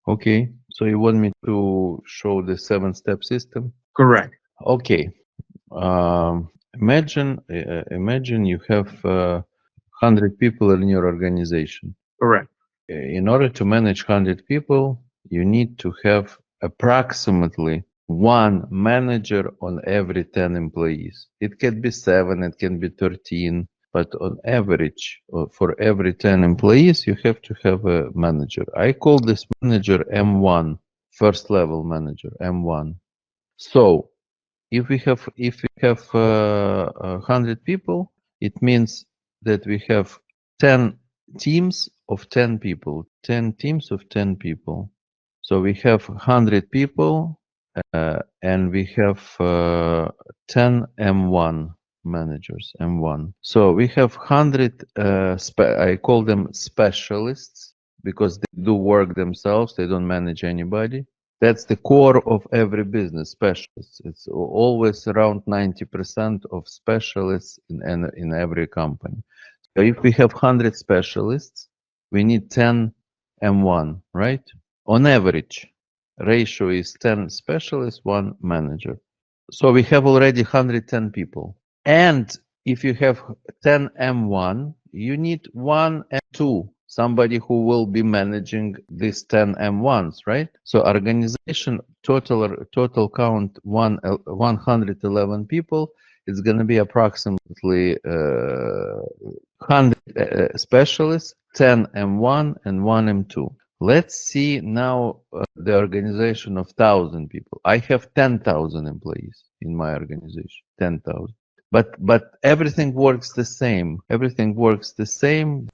Okay, so you want me to show the 7-step system? Correct. Okay. Imagine you have 100 people in your organization. Correct. In order to manage 100 people, you need to have approximately one manager on every 10 employees. It can be 7, it can be 13, but on average, for every 10 employees, you have to have a manager. I call this manager M1, first level manager, M1. So if we have 100 people, it means that we have 10 teams of 10 people, 10 teams of 10 people. So we have 100 people, and we have 10 M1 managers, M1. So we have 100, I call them specialists because they do work themselves, they don't manage anybody. That's the core of every business, specialists. It's always around 90% of specialists in every company. So if we have 100 specialists, we need 10 M1, right? On average, ratio is 10 specialists, 1 manager. So we have already 110 people. And if you have 10 M1, you need 1 M2, somebody who will be managing these 10 M1s, right? So organization total count 111 people. It's going to be approximately 100 specialists, 10 M1 and 1 M2. Let's see now the organization of 1,000 people. I have 10,000 employees in my organization, 10,000. But everything works the same. Everything works the same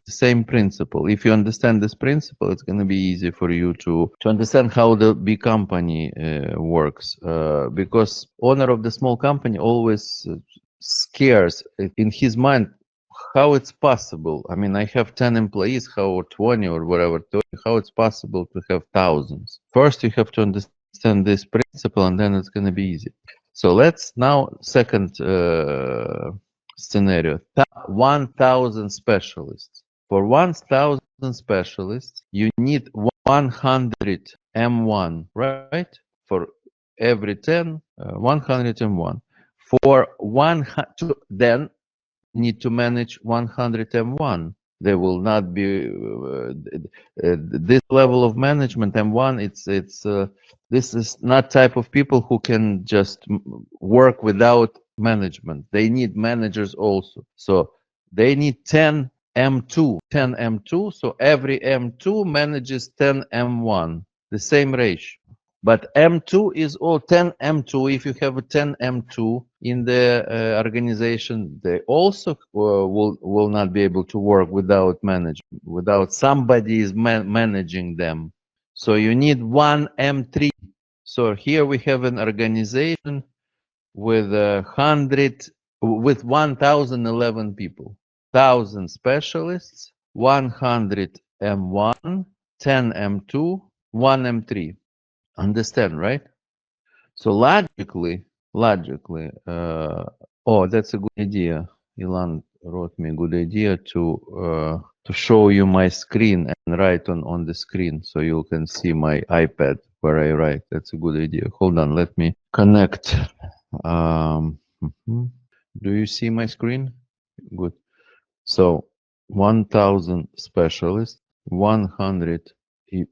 principle. If you understand this principle, it's going to be easy for you to understand how the big company works. Because owner of the small company always scares in his mind how it's possible. I mean, I have 10 employees, how, or 20 or whatever, 30, how it's possible to have thousands. First, you have to understand this principle, and then it's going to be easy. So let's now, second scenario, 1,000 specialists. For 1,000 specialists, you need 100 M1, right? For every 10, 100 M1. For then need to manage 100 M1. There will not be this level of management M1. This is not type of people who can just work without management. They need managers also. So they need 10 M2, 10 M2. So every M2 manages 10 M1, the same ratio. But M2 is all 10 M2. If you have a 10 M2 in the organization, they also will not be able to work without management, without somebody is managing them. So you need 1 M3. So here we have an organization with 1,011 people, 1,000 specialists, 100 M1, 10 M2, 1 M3. Understand, right? So logically, oh, that's a good idea. Ilan wrote me a good idea to show you my screen and write on the screen so you can see my iPad where I write. That's a good idea. Hold on, let me connect. Mhm. Do you see my screen? Good. So 1,000 specialists, 100.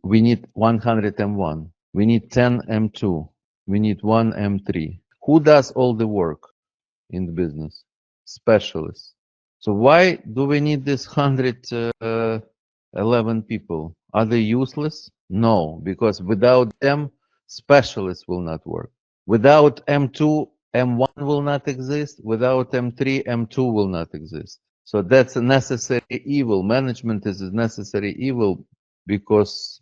We need 100 M1. We need 10 M2. We need 1 M3. Who does all the work in the business? Specialists. So why do we need this 111 people? Are they useless? No, because without them, specialists will not work. Without M2, M1 will not exist. Without M3, M2 will not exist. So that's a necessary evil. Management is a necessary evil because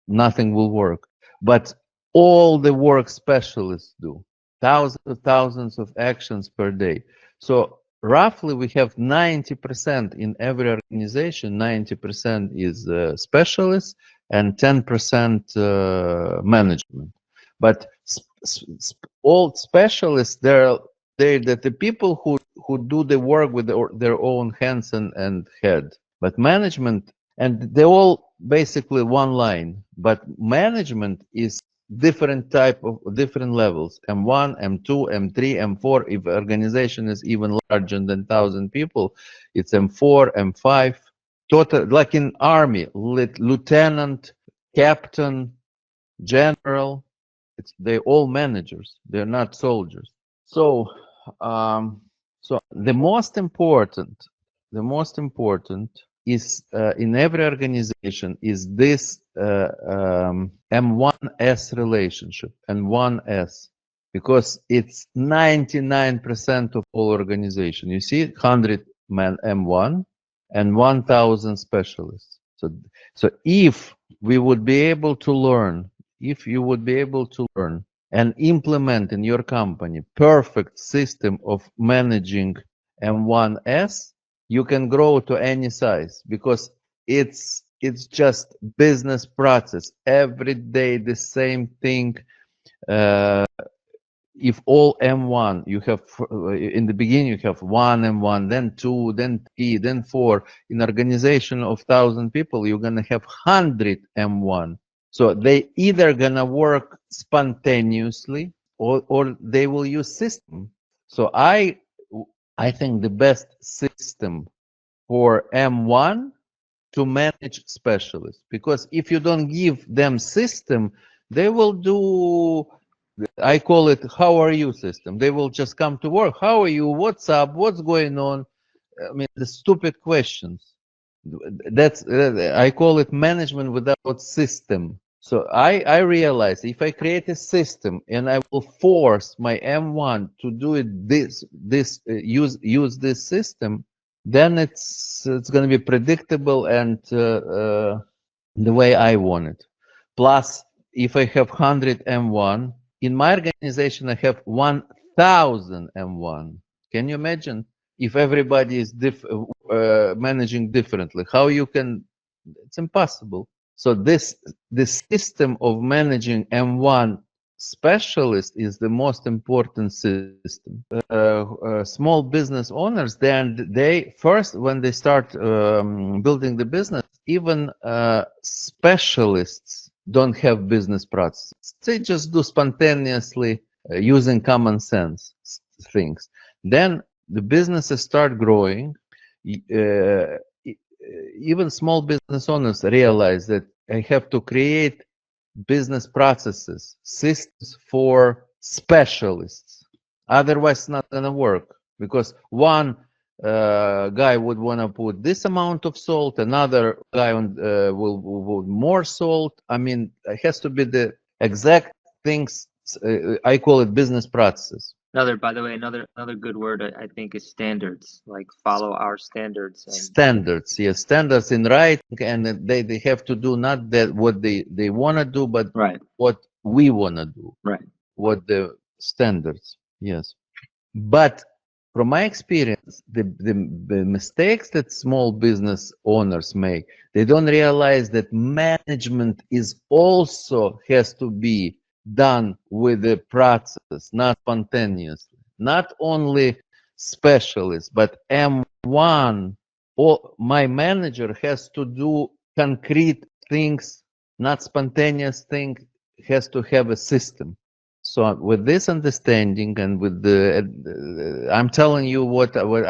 nothing will work. But all the work specialists do, thousands of actions per day. So roughly we have 90% in every organization, 90% is specialists and 10% management. But all specialists, they're the people who do the work with their own hands and head. But management and they're all basically one line, but management is different type of different levels, M1, M2, M3, M4. If organization is even larger than 1,000 people, it's M4, M5. Total, like in army, lieutenant, captain, general, they're all managers, they're not soldiers. So um, so the most important is in every organization is this M1S relationship, and 1S, because it's 99% of all organization. You see 100 man M1 and 1,000 specialists. So if we would be able to learn, if you would be able to learn and implement in your company perfect system of managing M1S, you can grow to any size, because it's just business process every day, the same thing. If all M1 you have in the beginning, you have one M1, then two, then three, then four. In organization of 1,000 people, you're gonna have 100 M1. So they either gonna work spontaneously, or they will use system. So I think the best system for M1 to manage specialists, because if you don't give them system, they will do, I call it how are you system. They will just come to work. How are you? What's up? What's going on? I mean, the stupid questions. That's I call it management without system. So I realize if I create a system and I will force my M1 to do it use this system, then it's going to be predictable and the way I want it. Plus, if I have 100 M1, in my organization, I have 1,000 M1. Can you imagine if everybody is managing differently? How you can, it's impossible. So this system of managing M1 specialist is the most important system. Small business owners, then they first, when they start building the business, even specialists don't have business processes. They just do spontaneously using common sense things. Then the businesses start growing. Even small business owners realize that I have to create business processes, systems for specialists. Otherwise, it's not going to work, because one guy would want to put this amount of salt, another guy will more salt. I mean, it has to be the exact things. I call it business processes. By the way, another good word I think is standards. Like follow our standards. And standards, yes, standards in writing, and they have to do not that what they want to do, but right, what we want to do. right. What the standards, yes. But from my experience, the mistakes that small business owners make, they don't realize that management is also has to be done with the process, not spontaneously. Not only specialists, but M1, or my manager has to do concrete things, not spontaneous thing, has to have a system. So with this understanding and with I'm telling you what I was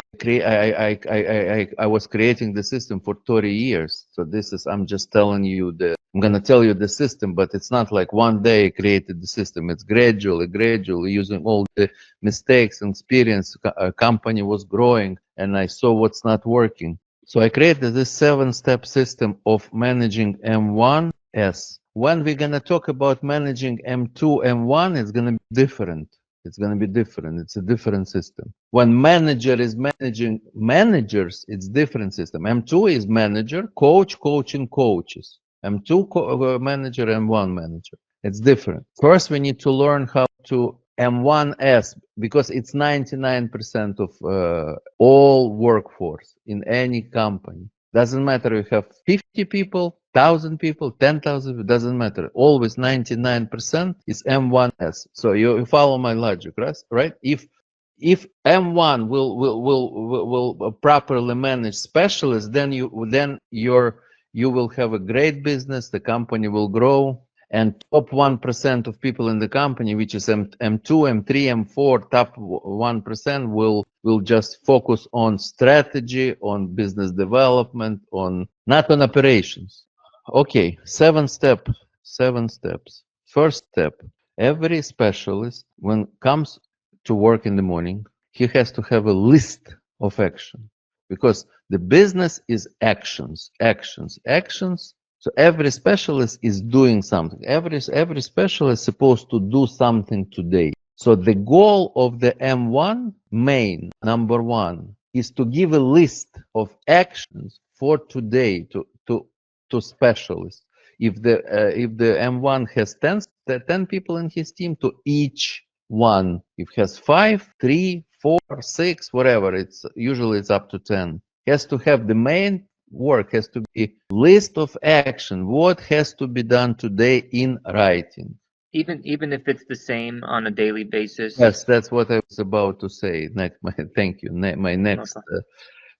creating the system for 30 years. So this is, I'm just telling you I'm gonna tell you the system, but it's not like one day I created the system. It's gradually using all the mistakes and experience. A company was growing and I saw what's not working. So I created this 7-step system of managing M1S. When we're going to talk about managing M2, M1, it's going to be different. It's going to be different. It's a different system. When manager is managing managers, it's different system. M2 is manager, coach, coaching coaches. M2 manager, M1 manager. It's different. First, we need to learn how to M1S, because it's 99% of all workforce in any company. Doesn't matter if you have 50 people, 1,000 people, 10,000, it doesn't matter. Always 99% is M1S. So you follow my logic, right? If M1 will properly manage specialists, then your you will have a great business, the company will grow, and top 1% of people in the company, which is M2, M3, M4, top 1% will just focus on strategy, on business development, on not on operations. Okay, 7 steps. First step, every specialist, when comes to work in the morning, he has to have a list of action, because the business is actions. So every specialist is doing something. Every specialist is supposed to do something today. So the goal of the M1 main, number one, is to give a list of actions for today to specialists. If the M1 has 10 people in his team, to each one, if has 5, 3, 4, 6, whatever, it's usually it's up to 10, has to have the main work, has to be list of action, what has to be done today in writing. Even if it's the same on a daily basis. Yes, that's what I was about to say. Thank you. My next. Okay.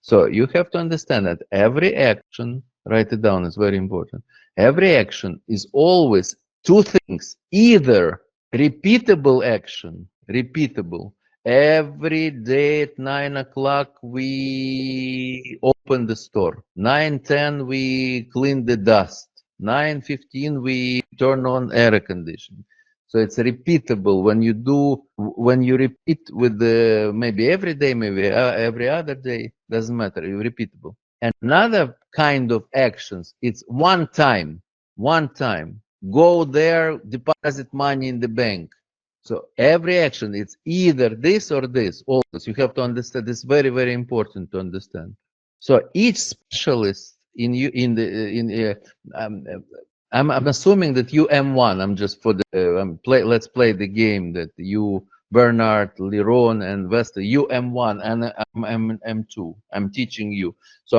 So you have to understand that every action, write it down, it's very important. Every action is always two things: either repeatable action, repeatable. Every day at 9 o'clock we open the store. 9:10 we clean the dust. 9:15 we turn on air conditioning. So it's repeatable when you repeat with the maybe every day, maybe every other day, doesn't matter, you're repeatable. And another kind of actions, it's one time, go there, deposit money in the bank. So every action, it's either this or this, always. You have to understand, this is very, very important to understand. So each specialist I'm assuming that you M1. I'm just for the let's play the game that you Bernard, Liron, and Vesta. You M1 and I'm M2. I'm teaching you. So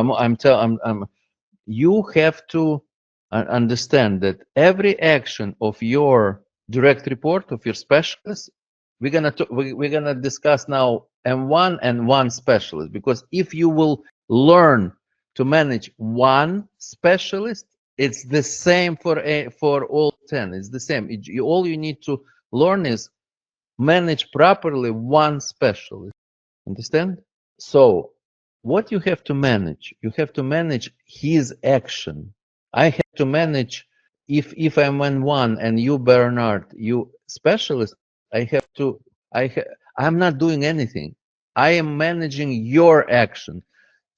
you have to understand that every action of your direct report of your specialist, we're gonna discuss now M1 and one specialist, because if you will learn to manage one specialist, it's the same for all 10. It's the same. All you need to learn is manage properly one specialist. Understand? So what you have to manage? You have to manage his action. I have to manage, if I'm in one and you Bernard, you specialist, I'm not doing anything. I am managing your action.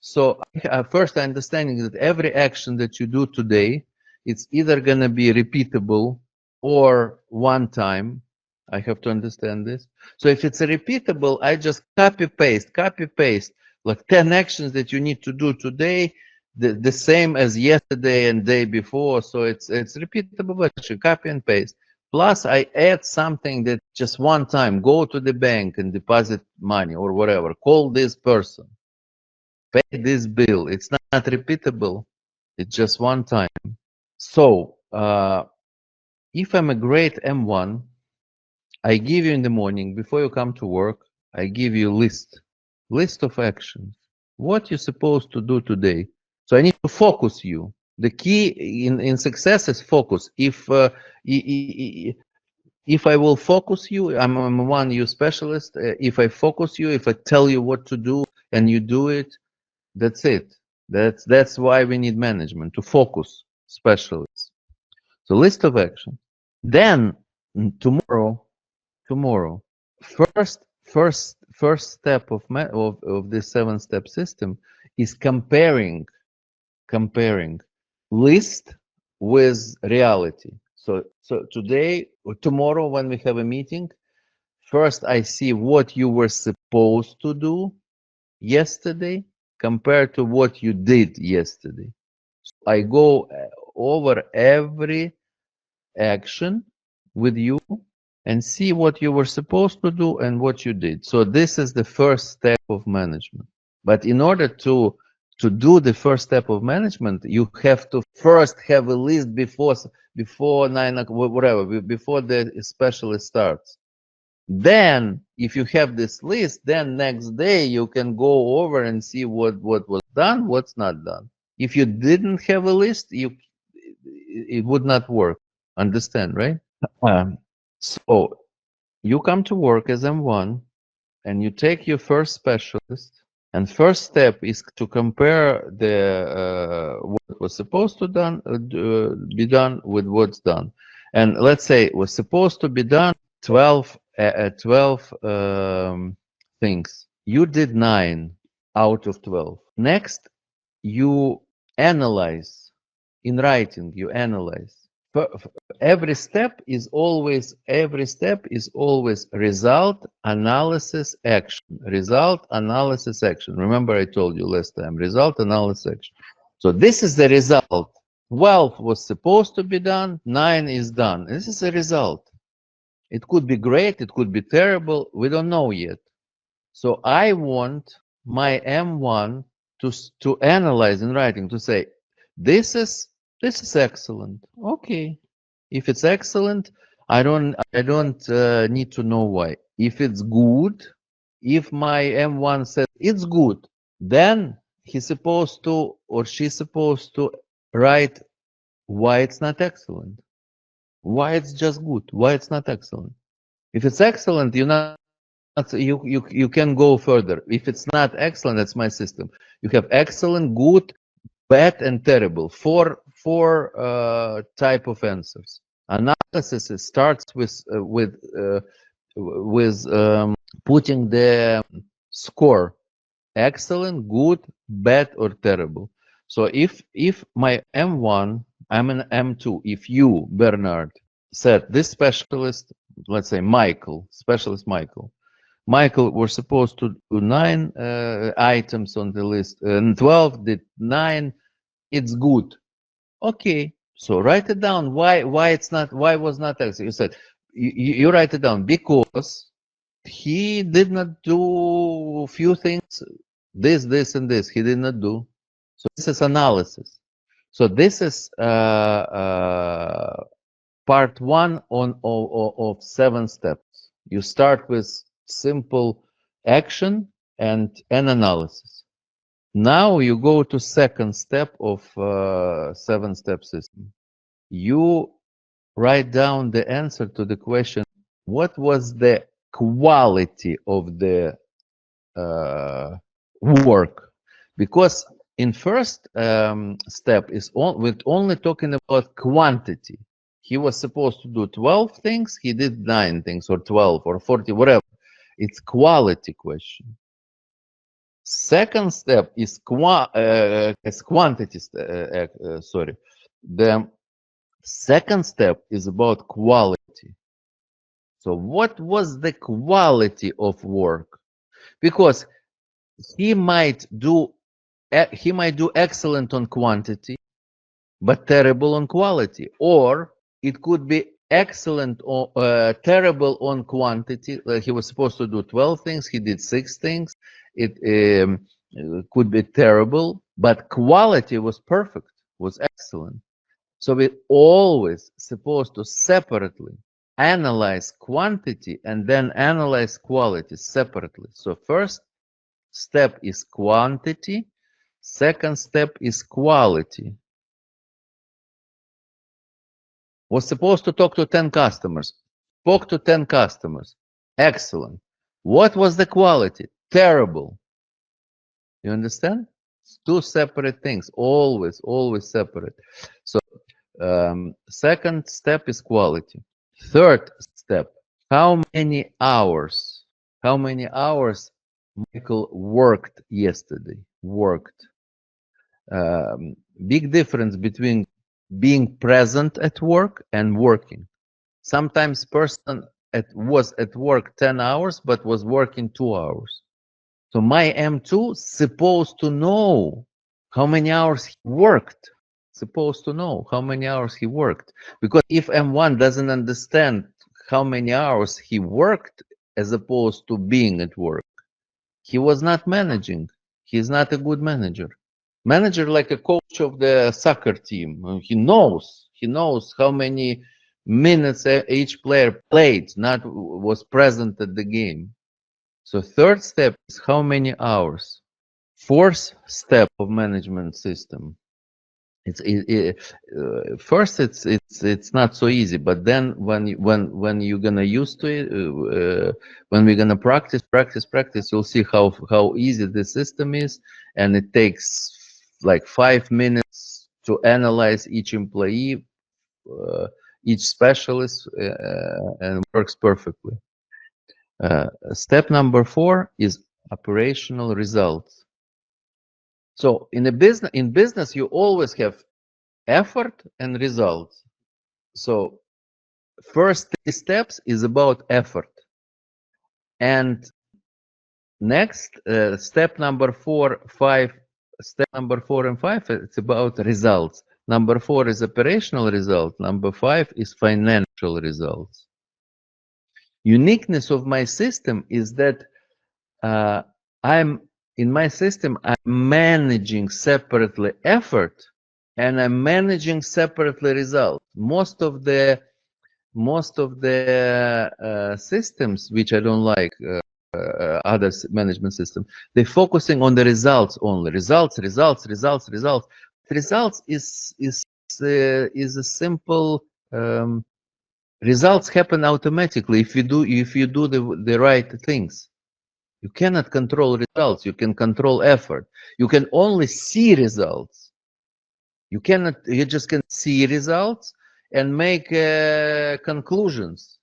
So first understanding that every action that you do today, it's either gonna be repeatable or one time. I have to understand this. So if it's a repeatable, I just copy paste, like 10 actions that you need to do today, the same as yesterday and day before. So it's repeatable version, copy and paste. Plus I add something that just one time, go to the bank and deposit money or whatever, call this person, pay this bill. It's not repeatable. It's just one time. So if I'm a great M1, I give you in the morning, before you come to work, I give you a list of actions. What you're supposed to do today. So I need to focus you. The key in success is focus. If I will focus you, I'm one you specialist. If I focus you, if I tell you what to do and you do it, that's it. That's why we need management, to focus specialists. So list of action. Then tomorrow, first step of this 7-step system is comparing list with reality. So today or tomorrow when we have a meeting, first I see what you were supposed to do yesterday compared to what you did yesterday. So I go over every action with you and see what you were supposed to do and what you did. So this is the first step of management. But in order to do the first step of management, you have to first have a list before 9 o'clock, whatever, before the specialist starts. Then, if you have this list, then next day you can go over and see what was done, what's not done. If you didn't have a list, it would not work. Understand, right? So you come to work as M1 and you take your first specialist, and first step is to compare the what was supposed to be done with what's done. And let's say it was supposed to be done 12 things. You did 9 out of 12. Next, you analyze in writing. You analyze. Every step is always result analysis action. Result analysis action. Remember I told you last time, result analysis action. So this is the result. 12 was supposed to be done, 9 is done. This is the result. It could be great, it could be terrible, we don't know yet. So I want my M1 to analyze in writing, to say this is excellent. Okay, if it's excellent, I don't need to know why. If it's good, if my M1 says it's good, then he's supposed to or she's supposed to write why it's not excellent, why it's just good, why it's not excellent. If it's excellent, you can go further. If it's not excellent, that's my system. You have excellent, good, bad, and terrible. Four type of answers. Analysis starts with putting the score: excellent, good, bad, or terrible. So if my M1, I'm an M2. If you, Bernard, said this specialist, let's say Michael, specialist Michael, we're supposed to do 9 items on the list, and 12 did 9. It's good. Okay, so write it down. Why was not excellent? You said you write it down because he did not do few things. This, and this he did not do. So this is analysis. So this is part 1 of 7 steps. You start with simple action and an analysis. Now you go to second step of 7-step system. You write down the answer to the question: what was the quality of the work? Because in first step is we're only talking about quantity. He was supposed to do 12 things, he did 9 things, or 12 or 40, whatever. It's quality question. Second step is quantity. Sorry, the second step is about quality. So what was the quality of work? Because he might do excellent on quantity, but terrible on quality, or it could be excellent or terrible on quantity. He was supposed to do 12 things, he did 6 things. It could be terrible, but quality was perfect, was excellent. So we're always supposed to separately analyze quantity and then analyze quality separately. So first step is quantity, second step is quality. Was supposed to talk to 10 customers. Spoke to 10 customers. Excellent. What was the quality? Terrible. You understand? It's 2 separate things. Always separate. So second step is quality. Third step: how many hours Michael worked yesterday? Big difference between being present at work and working. Sometimes person was at work 10 hours but was working 2 hours. So my M2 supposed to know how many hours he worked. Supposed to know how many hours he worked. Because if M1 doesn't understand how many hours he worked as opposed to being at work, he was not managing. He's not a good manager. Manager like a coach of the soccer team. He knows how many minutes each player played, not was present at the game. So third step is how many hours. Fourth step of management system First it's not so easy, but then when you're gonna used to it, when we're gonna practice, you'll see how easy the system is, and it takes like 5 minutes to analyze each employee, each specialist, and works perfectly. Step number 4 is operational results. So in business, you always have effort and results. So first 3 steps is about effort, and next step number 4, 5, step number 4 and 5, it's about results. Number 4 is operational result. Number 5 is financial results. Uniqueness of my system is that I'm managing separately effort, and I'm managing separately results. Most of the systems which I don't like, other management system, they're focusing on the results only. Results is a simple. Results happen automatically if you do the right things. You cannot control results. You can control effort. You can only see results. You just can see results and make conclusions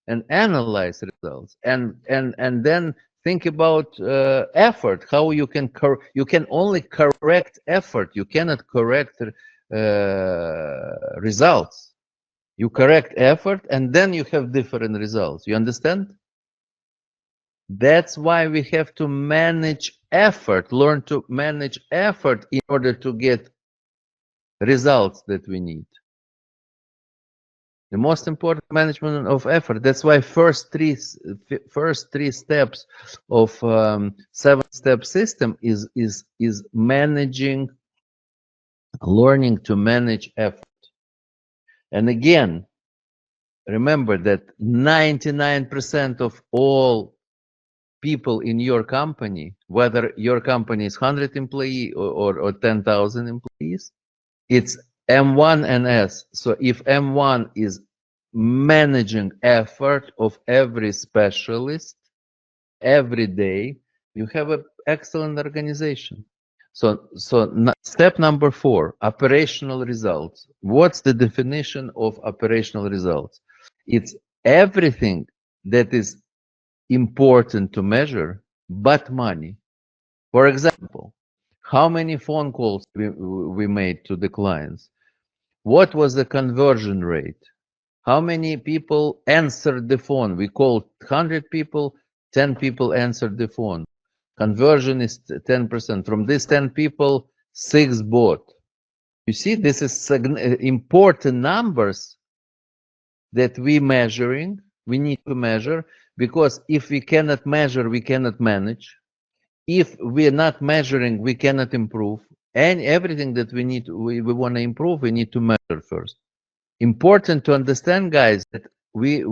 and analyze results, and then think about effort. How you can only correct effort. You cannot correct results. You correct effort, and then you have different results. You understand? That's why we have to manage effort, learn to manage effort in order to get results that we need. The most important management of effort. That's why first three steps of 7-step system is managing, learning to manage effort. And again, remember that 99% of all people in your company, whether your company is 100 employees or 10,000 employees, it's M1 and S. So if M1 is managing effort of every specialist every day, you have an excellent organization. So step number 4, operational results. What's the definition of operational results? It's everything that is important to measure, but money. For example, how many phone calls we made to the clients? What was the conversion rate? How many people answered the phone? We called 100 people, 10 people answered the phone. Conversion is 10%. From these 10 people, 6 bought. You see, this is important numbers that we need to measure, because if we cannot measure, we cannot manage. If we're not measuring, we cannot improve. And everything that we want to improve, we need to measure first. Important to understand, guys, that we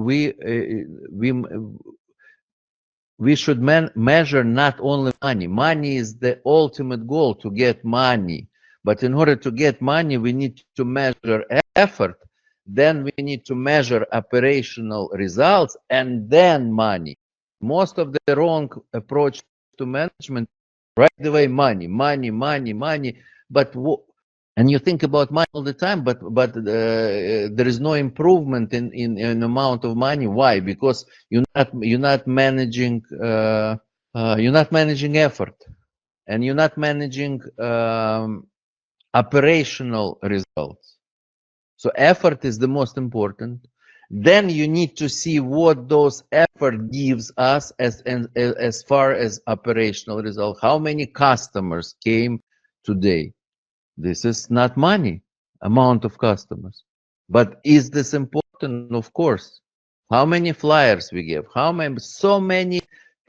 should measure not only money. Money is the ultimate goal, to get money. But in order to get money, we need to measure effort. Then we need to measure operational results, and then money. Most of the wrong approach to management, right away, money. But and you think about money all the time, but there is no improvement in amount of money. Why? Because you're not managing effort, and you're not managing operational results. So effort is the most important. Then you need to see what those effort gives us as far as operational result. How many customers came today? This is not money, amount of customers. But is this important? Of course. How many flyers we give? So many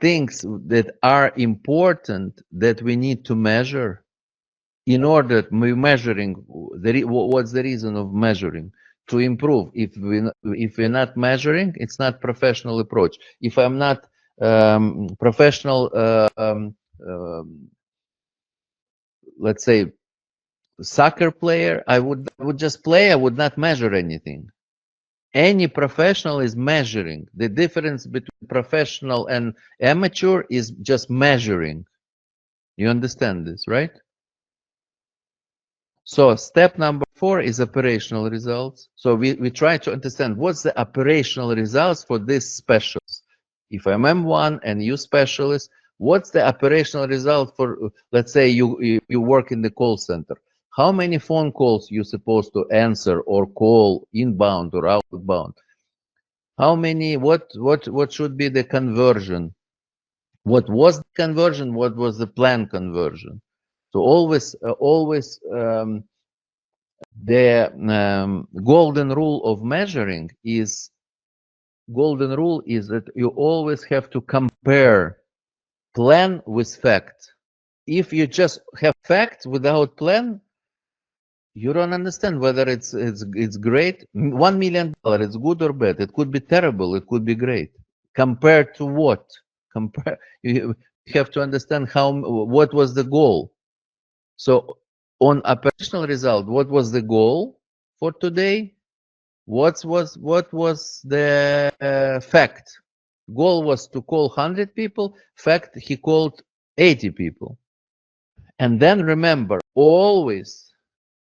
things that are important that we need to measure. In order we're measuring, what's the reason of measuring? To improve. If we're not measuring, it's not professional approach. If I'm not professional, let's say, soccer player, I would just play, I would not measure anything. Any professional is measuring. The difference between professional and amateur is just measuring. You understand this, right? So step number 4 is operational results. So we try to understand what's the operational results for this specialist. If I'm M1 and you specialist, what's the operational result for, let's say you work in the call center. How many phone calls you supposed to answer or call inbound or outbound? How many, what should be the conversion? What was the conversion? What was the planned conversion? So always the golden rule of measuring is that you always have to compare plan with fact. If you just have fact without plan, you don't understand whether it's great. $1 million, it's good or bad. It could be terrible. It could be great. Compared to what? You have to understand what was the goal. So on operational result, what was the goal for today? What was the fact? Goal was to call 100 people. Fact, he called 80 people. And then remember, always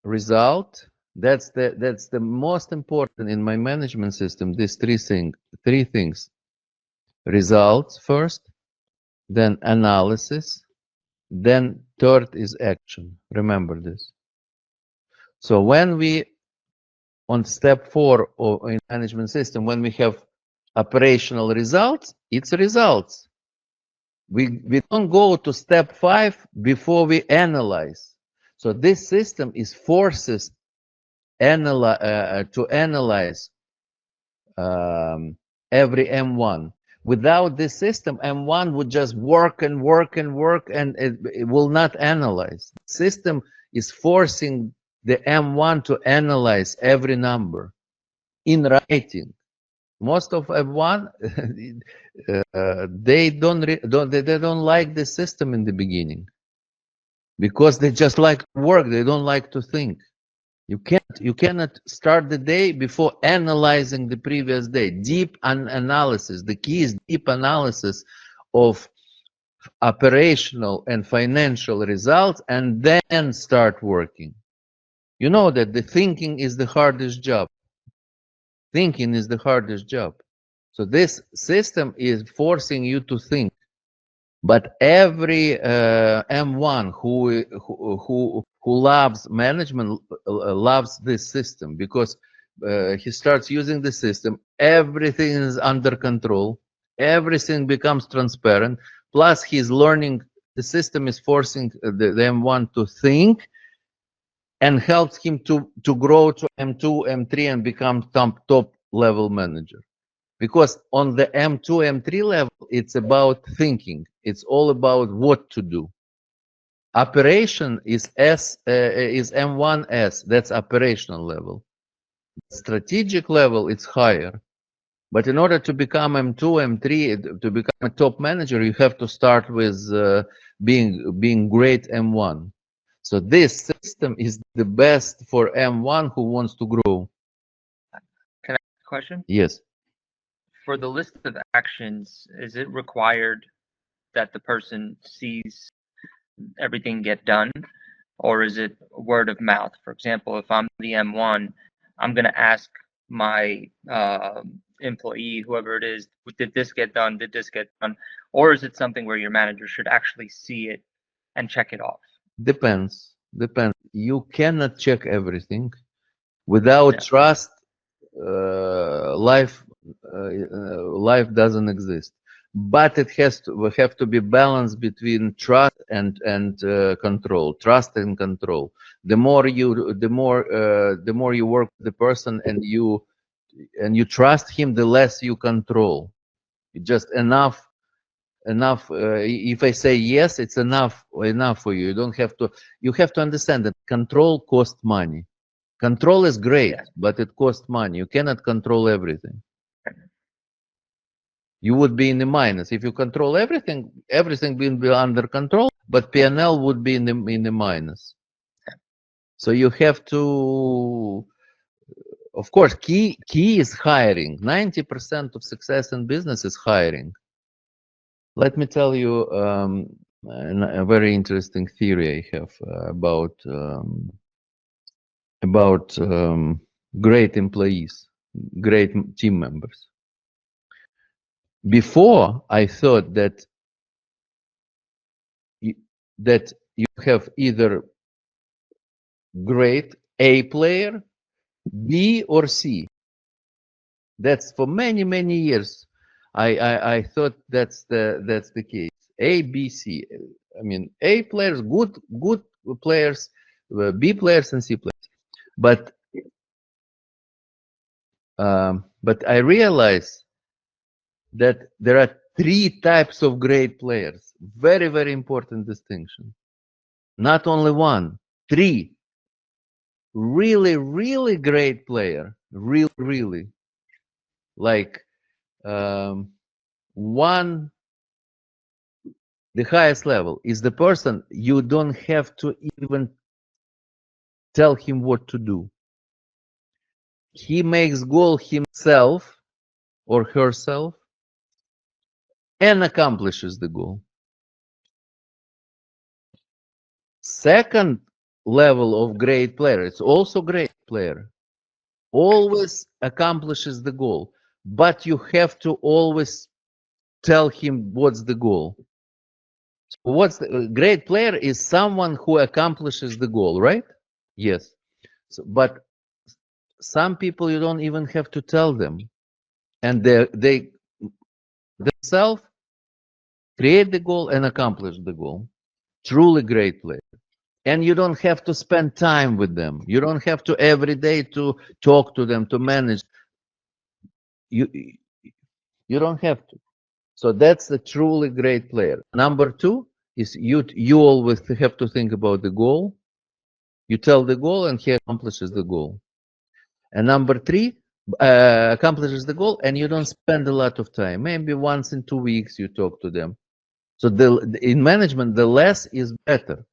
result. That's the most important in my management system. These three things: results first, then analysis, then third is action. Remember this. So when we on step 4 or in management system, when we have operational results, it's results. We don't go to step 5 before we analyze. So this system is forces to analyze every M1. Without this system, M1 would just work and work and work, and it will not analyze. The system is forcing the M1 to analyze every number in writing. Most of M1 they don't like the system in the beginning because they just like to work. They don't like to think. You cannot start the day before analyzing the previous day. Deep analysis. The key is deep analysis of operational and financial results, and then start working. You know that the thinking is the hardest job. Thinking is the hardest job. So this system is forcing you to think. But every M1 who loves management loves this system, because he starts using the system. Everything is under control. Everything becomes transparent. Plus, he's learning. The system is forcing the M1 to think, and helps him to grow to M2, M3, and become top level manager. Because on the M2, M3 level, it's about thinking. It's all about what to do. Operation is M1S. That's operational level. Strategic level, it's higher. But in order to become M2, M3, to become a top manager, you have to start with being great M1. So this system is the best for M1 who wants to grow. Can I ask a question? Yes. For the list of actions, is it required that the person sees everything get done, or is it word of mouth? For example, if I'm the M1, I'm going to ask my employee, whoever it is, did this get done? Did this get done? Or is it something where your manager should actually see it and check it off? Depends. You cannot check everything. Without trust, life doesn't exist. But we have to be balanced between trust and control. Trust and control. The more you work with the person and you trust him, the less you control. Just enough. If I say yes, it's enough for you. You don't have to. You have to understand that control costs money. Control is great, but it costs money. You cannot control everything. You would be in the minus if you control everything. Everything being under control, but P&L would be in the minus. So you have to, of course, key is hiring. 90% of success in business is hiring. Let me tell you a very interesting theory I have about great employees, great team members. Before, I thought that you have either great A player, B or C. That's for many years. I thought that's the case. A, B, C. I mean, A players, good players, B players and C players. But I realize that there are 3 types of great players. Very important distinction. Not only 1, 3. Really great player. Really. Like one, the highest level is the person you don't have to even tell him what to do. He makes goal himself or herself and accomplishes the goal. Second level of great player, it's also great player, always accomplishes the goal, but you have to always tell him what's the goal. What's the great player is someone who accomplishes the goal, right? Yes. So, but some people you don't even have to tell them, and they themselves create the goal and accomplish the goal. Truly great player. And you don't have to spend time with them. You don't have to every day to talk to them, to manage. You don't have to. So that's the truly great player. Number 2 is you always have to think about the goal. You tell the goal and he accomplishes the goal. And number 3 accomplishes the goal and you don't spend a lot of time. Maybe once in 2 weeks you talk to them. So in management, the less is better.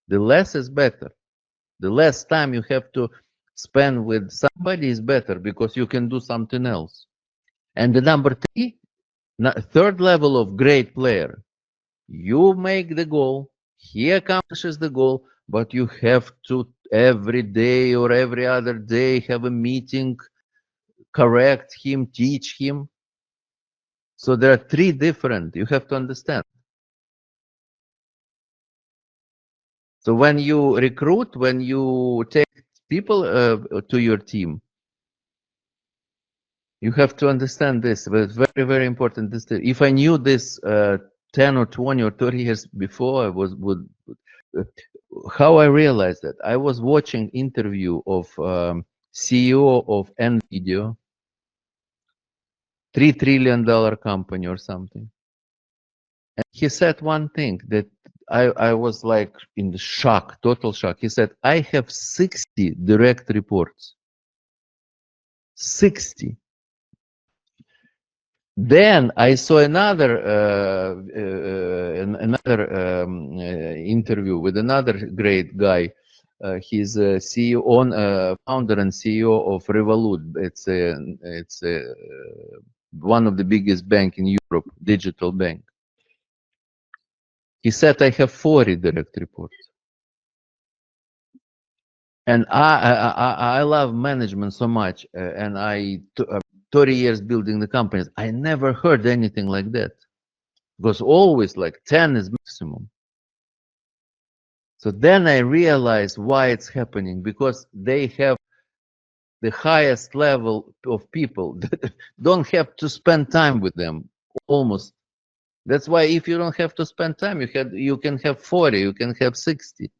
The less is better. The less time you have to spend with somebody is better because you can do something else. And the number 3, third level of great player, you make the goal, he accomplishes the goal, but you have to every day or every other day have a meeting, correct him, teach him. So there are 3 different, you have to understand. So when you recruit, when you take people to your team, you have to understand this. It's very important. This, if I knew this 10 or 20 or 30 years before, I would how I realized that I was watching interview of CEO of NVIDIA, $3 trillion company or something, and he said one thing that I was like in the shock, total shock. He said, I have 60 direct reports. 60. Then I saw another interview with another great guy. He's a CEO, founder and CEO of Revolut. It's one of the biggest bank in Europe, digital bank. He said I have 40 direct reports. And I love management so much, and 30 years building the companies. I never heard anything like that. Because always like 10 is maximum. So then I realized why it's happening, because they have the highest level of people that don't have to spend time with them almost. That's why if you don't have to spend time, you can have 40, you can have 60.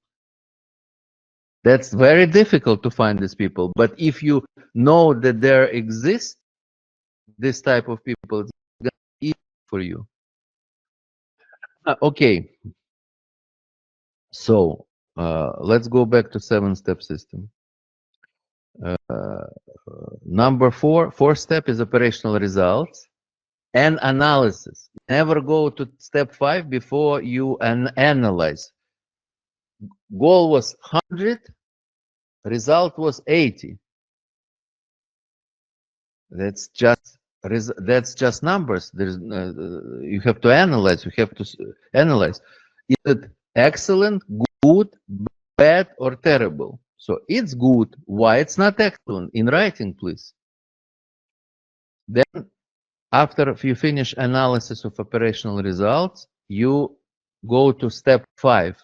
That's very difficult to find these people. But if you know that there exists this type of people, it's gonna be easy for you. Okay. So let's go back to 7-step system. Number 4, fourth step is operational results and analysis. Never go to step 5 before you analyze. Goal was 100, result was 80. That's just numbers. There's you have to analyze. You have to analyze. Is it excellent, good, bad, or terrible? So it's good. Why it's not excellent? In writing, please. Then, after you finish analysis of operational results, you go to step 5.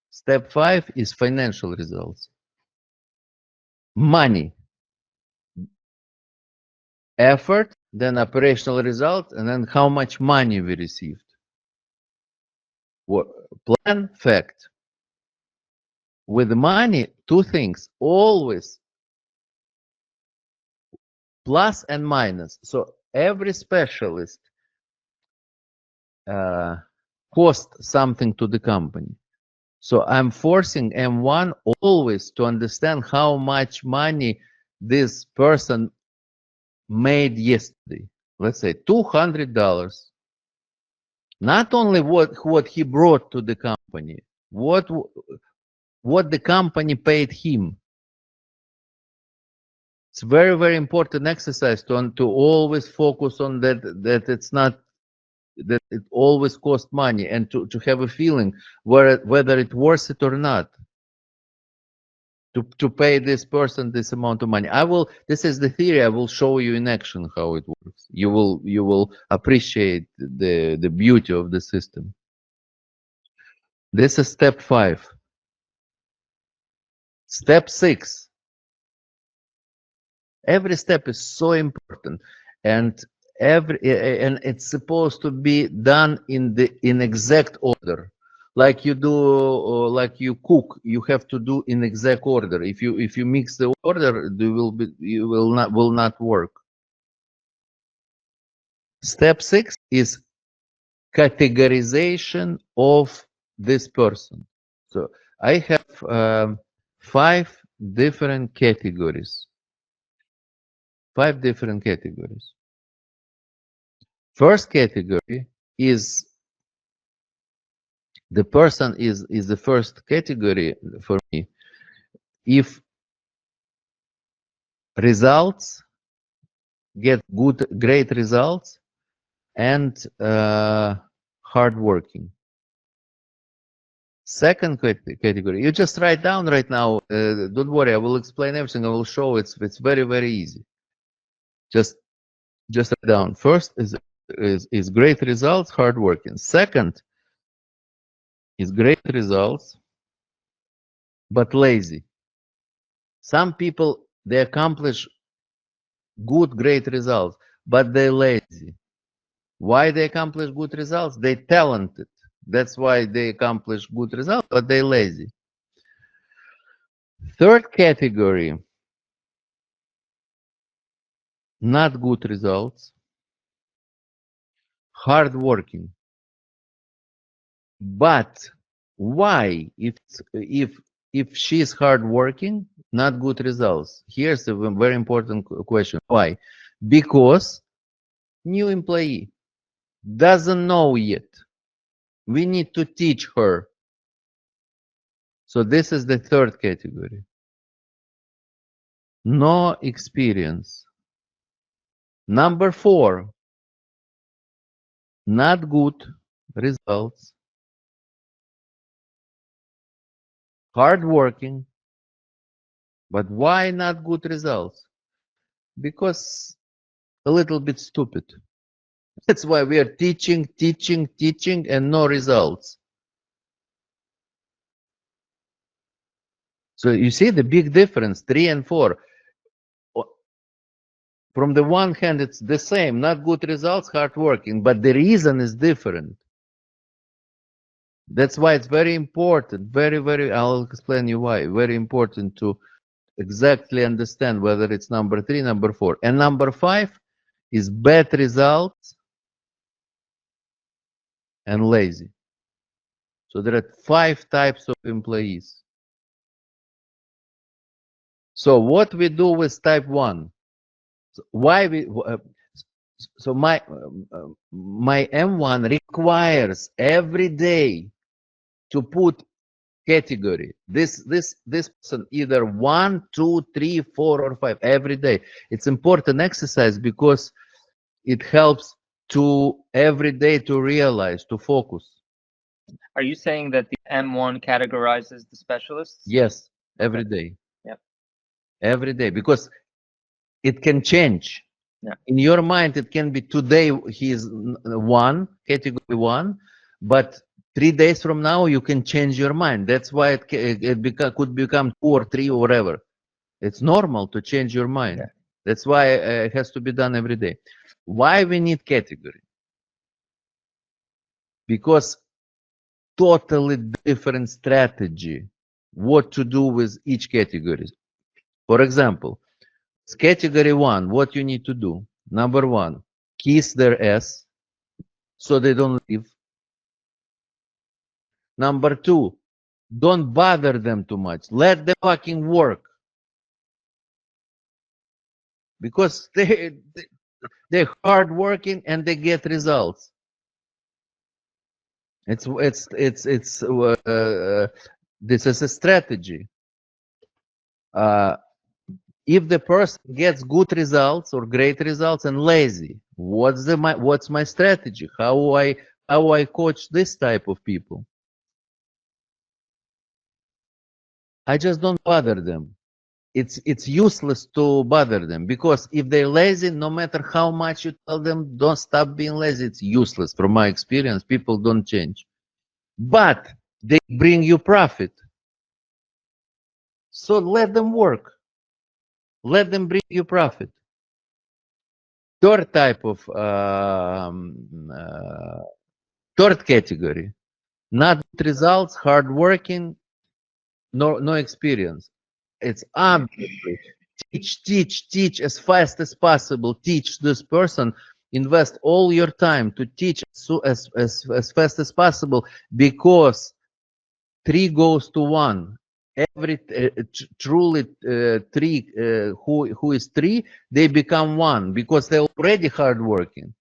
Step 5 is financial results. Money, effort, then operational result, and then how much money we received. Plan, fact. With money, two things, always plus and minus. So every specialist cost something to the company. So I'm forcing M1 always to understand how much money this person made yesterday. Let's say $200. Not only what he brought to the company, what the company paid him. It's very, very important exercise to always focus on that it's not that it always costs money, and to have a feeling whether it's worth it or not to pay this person this amount of money. This is the theory. I will show you in action how it works. You will appreciate the beauty of the system. This is step 5. Step 6. Every step is so important, and it's supposed to be done in exact order. Like you do, like you cook, you have to do in exact order. If you mix the order, you will not work. Step 6 is categorization of this person. So I have 5 different categories. 5 different categories. First category is the person is the first category for me. If results get great results and hardworking. Second category, you just write down right now. Don't worry, I will explain everything. I will show it's very, very easy. Just write down. First is great results, hardworking. Second is great results, but lazy. Some people, they accomplish great results, but they're lazy. Why they accomplish good results? They talented. That's why they accomplish good results, but they're lazy. Third category, not good results, hardworking. But why? If she's hardworking, not good results. Here's a very important question. Why? Because new employee doesn't know yet. We need to teach her. So this is the third category. No experience. Number 4, not good results, hardworking. But why not good results? Because a little bit stupid. That's why we are teaching, and no results. So you see the big difference, 3 and 4. From the one hand, it's the same, not good results, hardworking, but the reason is different. That's why it's very important, very, I'll explain you why, very important to exactly understand whether it's number 3, number 4. And number 5 is bad results and lazy. So there are 5 types of employees. So what we do with type 1? Why we so my M1 requires every day to put category. This person either 1, 2, 3, 4, or 5 every day. It's important exercise because it helps to every day to realize, to focus. Are you saying that the M1 categorizes the specialists? Yes, every day. Yep. Every day, because it can change. Yeah. In your mind, it can be today he's 1, category 1, but 3 days from now you can change your mind. That's why it could become 2 or 3 or whatever. It's normal to change your mind. Yeah. That's why it has to be done every day. Why we need category? Because totally different strategy what to do with each category. For example, category 1, what you need to do? Number 1, kiss their ass so they don't leave. Number 2, don't bother them too much. Let them fucking work. Because they're hard working and they get results. This is a strategy. If the person gets good results or great results and lazy, what's my strategy? How I coach this type of people? I just don't bother them. It's useless to bother them, because if they're lazy, no matter how much you tell them don't stop being lazy, it's useless. From my experience, people don't change. But they bring you profit. So let them work. Let them bring you profit. Third type of third category, not good results, hard working, no experience. It's obviously teach as fast as possible. Teach this person. Invest all your time to teach as fast as possible, because 3 goes to 1. Every truly 3 who is 3, they become 1 because they're already hardworking.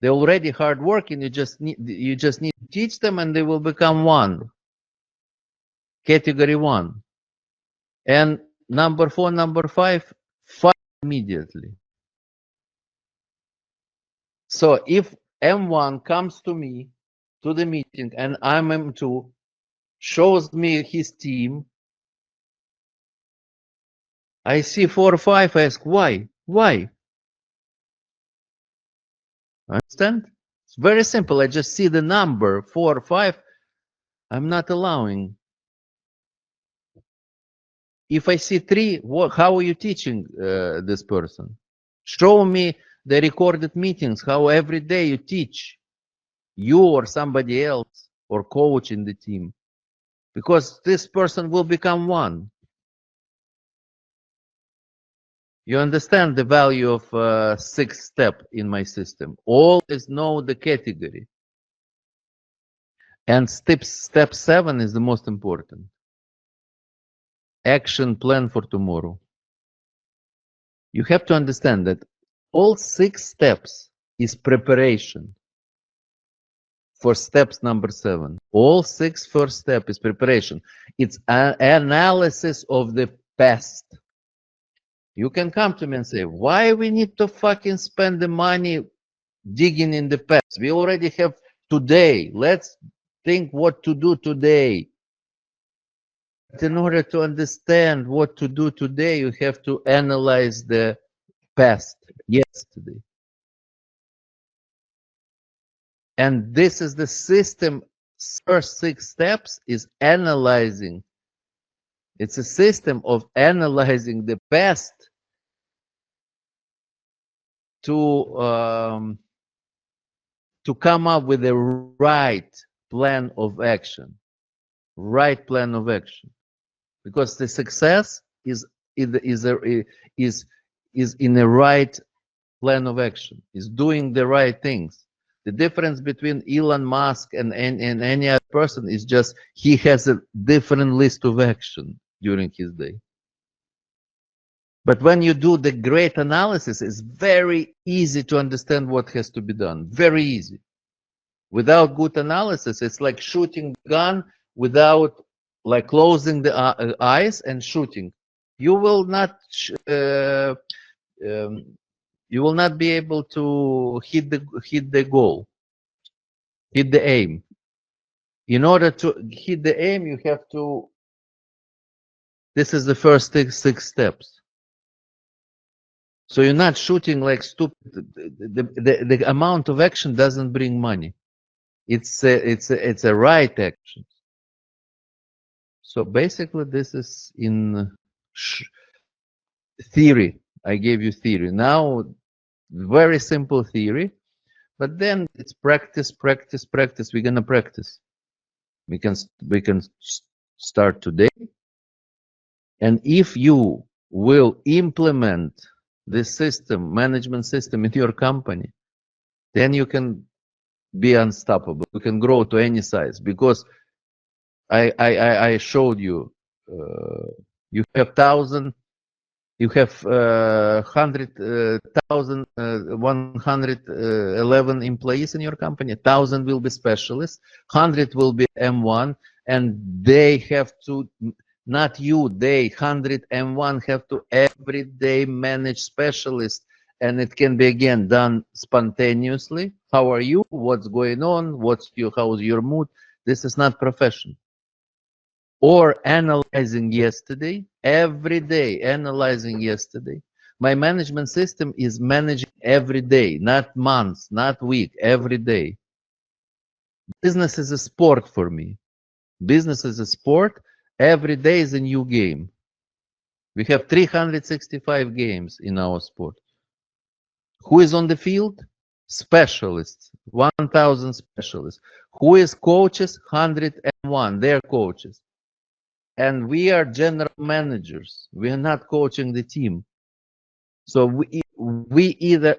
They're already hardworking. You just need to teach them, and they will become 1. Category 1. And number 4, number 5, fire immediately. So if M1 comes to me to the meeting and I'm M2, shows me his team, I see 4 or 5, I ask why? Why? Understand? It's very simple. I just see the number 4 or 5. I'm not allowing. If I see 3, how are you teaching this person? Show me the recorded meetings, how every day you teach, you or somebody else or coach in the team, because this person will become 1. You understand the value of 6th step in my system. Always know the category. And step 7 is the most important. Action plan for tomorrow. You have to understand that all 6 steps is preparation for steps number 7. All 6 first step is preparation. It's an analysis of the past. You can come to me and say, why we need to fucking spend the money digging in the past? We already have today. Let's think what to do today. But in order to understand what to do today, you have to analyze the past, yesterday. And this is the system. First 6 steps is analyzing. It's a system of analyzing the past to come up with the right plan of action. Right plan of action. Because the success is in the right plan of action, is doing the right things. The difference between Elon Musk and any other person is just he has a different list of action during his day. But when you do the great analysis, it's very easy to understand what has to be done. Very easy. Without good analysis, it's like shooting the gun without like closing the eyes and shooting. You will not um, you will not be able to hit the goal, hit the aim. In order to hit the aim, you have to. This is the first six steps. So you're not shooting like stupid. The amount of action doesn't bring money. It's a right action. So basically, this is in theory. I gave you theory. Now, very simple theory, but then it's practice, practice, practice. We're gonna practice. We can start today, and if you will implement this system, management system in your company, then you can be unstoppable. You can grow to any size because I showed you. You have 1,000. You have 111 employees in your company. 1,000 will be specialists. 100 will be M1, and they have to. Not you. They 100 M1 have to every day manage specialists, and it can be again done spontaneously. How are you? What's going on? How's your mood? This is not profession. Or analyzing yesterday, every day analyzing yesterday. My management system is managing every day, not months, not week, every day. Business is a sport for me. Business is a sport. Every day is a new game. We have 365 games in our sport. Who is on the field? Specialists, 1,000 specialists. Who is coaches? 101, they're coaches. And we are general managers. We are not coaching the team. So we either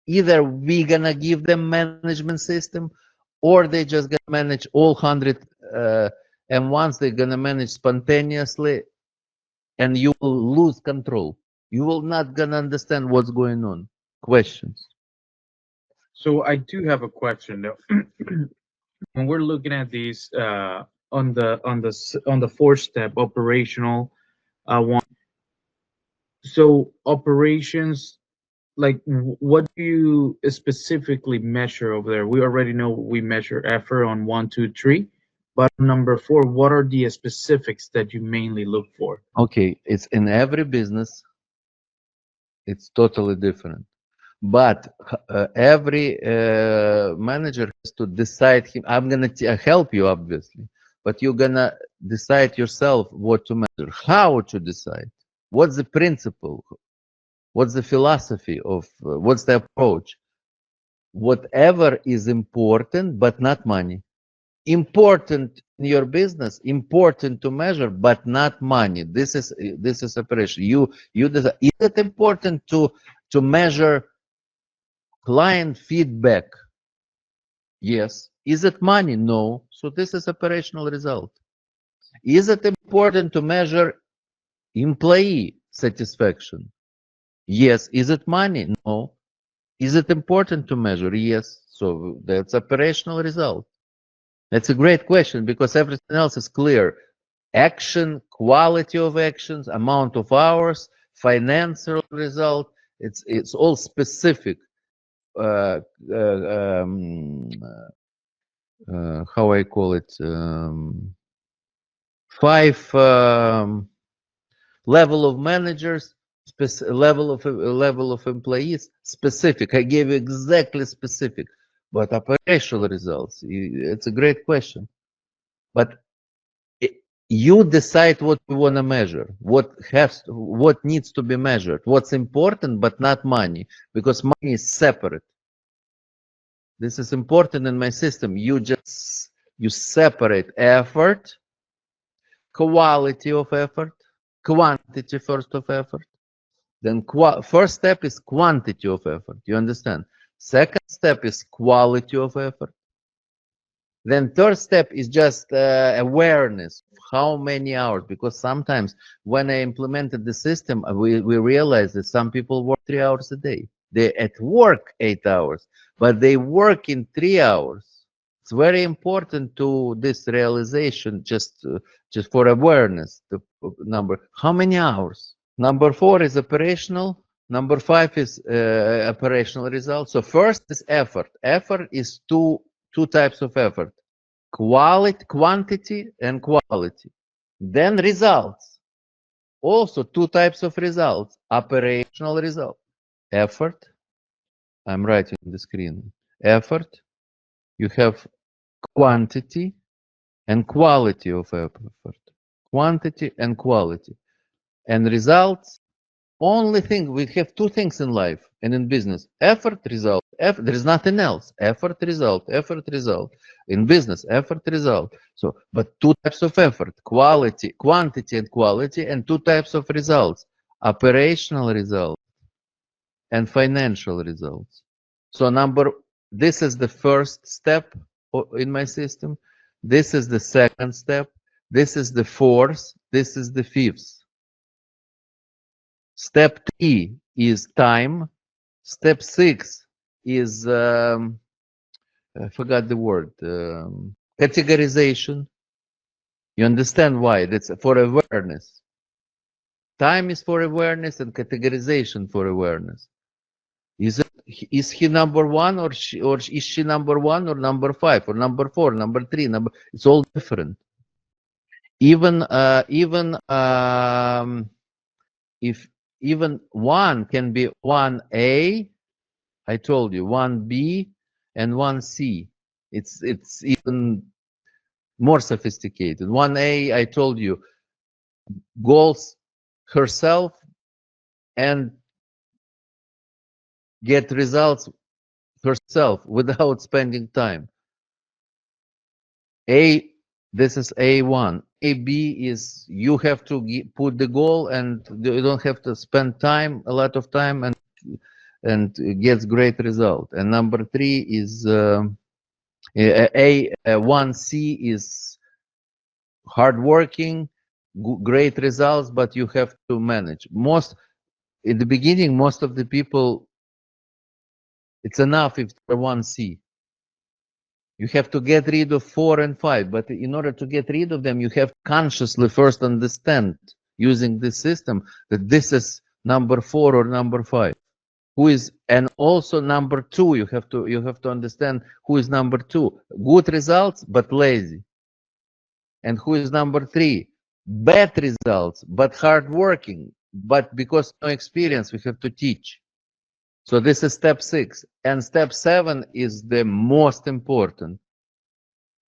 gonna give them management system, or they just gonna manage all 100. And once they're gonna manage spontaneously, and you will lose control. You will not gonna understand what's going on. Questions? So I do have a question though. When we're looking at these on the fourth step operational one, so operations, like what do you specifically measure over there? We already know we measure effort on 1, 2, 3, but number 4, what are the specifics that you mainly look for? Okay, it's in every business. It's totally different. But every manager has to decide. I'm gonna help you, obviously, but you're gonna decide yourself what to measure, how to decide, what's the principle, what's the philosophy of, what's the approach. Whatever is important, but not money. Important in your business, important to measure, but not money. This is operation. You decide. Is it important to measure client feedback? Yes. Is it money? No. So this is operational result. Is it important to measure employee satisfaction? Yes. Is it money? No. Is it important to measure? Yes. So that's operational result. That's a great question because everything else is clear. Action, quality of actions, amount of hours, financial result. It's all specific. How I call it, 5 level of managers, level of employees, specific. I gave you exactly specific, but operational results. It's a great question, but you decide what you want to measure, what needs to be measured, what's important, but not money, because money is separate. This is important in my system. You separate effort, quality of effort, quantity first of effort. Then first step is quantity of effort. You understand? Second step is quality of effort. Then third step is just awareness of how many hours. Because sometimes when I implemented the system, we realized that some people work 3 hours a day. They at work 8 hours, but they work in 3 hours. It's very important to this realization, just for awareness. The number, how many hours? Number 4 is operational. Number 5 is operational results. So first is effort. Effort is two types of effort: quantity and quality. Then results. Also two types of results: operational result, effort. I'm writing on the screen. Effort. You have quantity and quality of effort. Quantity and quality. And results. Only thing, we have two things in life and in business: effort, result. There is nothing else. Effort, result. Effort, result. In business, effort, result. So, but two types of effort: quality, quantity and quality, and two types of results: operational result and financial results. So this is the first step in my system. This is the second step. This is the fourth. This is the fifth. Step 3 is time. Step 6 is, I forgot the word, categorization. You understand why? That's for awareness. Time is for awareness and categorization for awareness. Is he number 1 or is she number 1 or number 5 or number 4, number 3, it's all different. If even 1 can be 1A, I told you 1B and 1C. It's even more sophisticated. 1A, I told you, goals herself and get results herself without spending time. This is A1. AB is you have to put the goal and you don't have to spend time, a lot of time, and gets great result. And number 3 is A1C is hardworking, great results, but you have to manage. In the beginning, most of the people, it's enough if they're 1C. You have to get rid of 4 and 5, but in order to get rid of them, you have to consciously first understand, using this system, that this is number 4 or number 5. And also number 2, you have to understand who is number 2. Good results, but lazy. And who is number 3? Bad results, but hardworking. But because no experience, we have to teach. So this is step 6. And step 7 is the most important.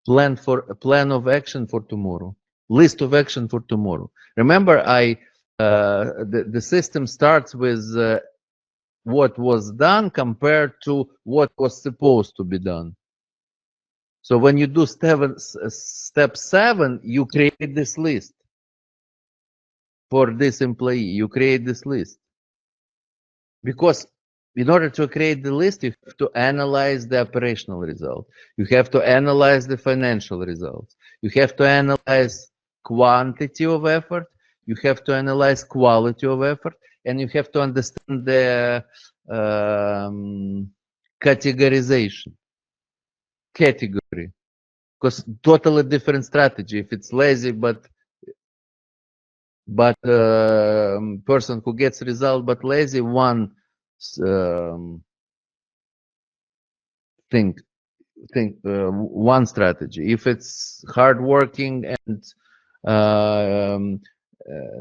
Plan of action for tomorrow. List of action for tomorrow. Remember, the system starts with what was done compared to what was supposed to be done. So when you do step 7, you create this list for this employee. You create this list because in order to create the list, you have to analyze the operational result. You have to analyze the financial results. You have to analyze quantity of effort. You have to analyze quality of effort, and you have to understand the categorization. Category, because totally different strategy. If it's lazy but person who gets result but lazy, one one strategy. If it's hardworking and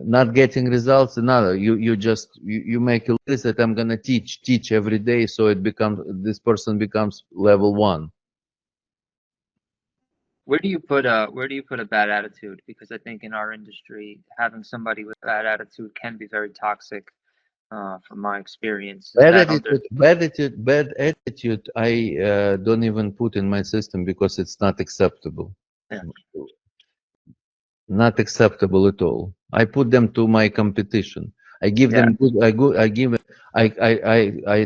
not getting results, another. You make a list that I'm gonna teach every day, so this person becomes level 1. Where do you put a bad attitude? Because I think in our industry, having somebody with a bad attitude can be very toxic. From my experience, Bad attitude. I don't even put in my system because it's not acceptable. Yeah. Not acceptable at all. I put them to my competition. I give them good. I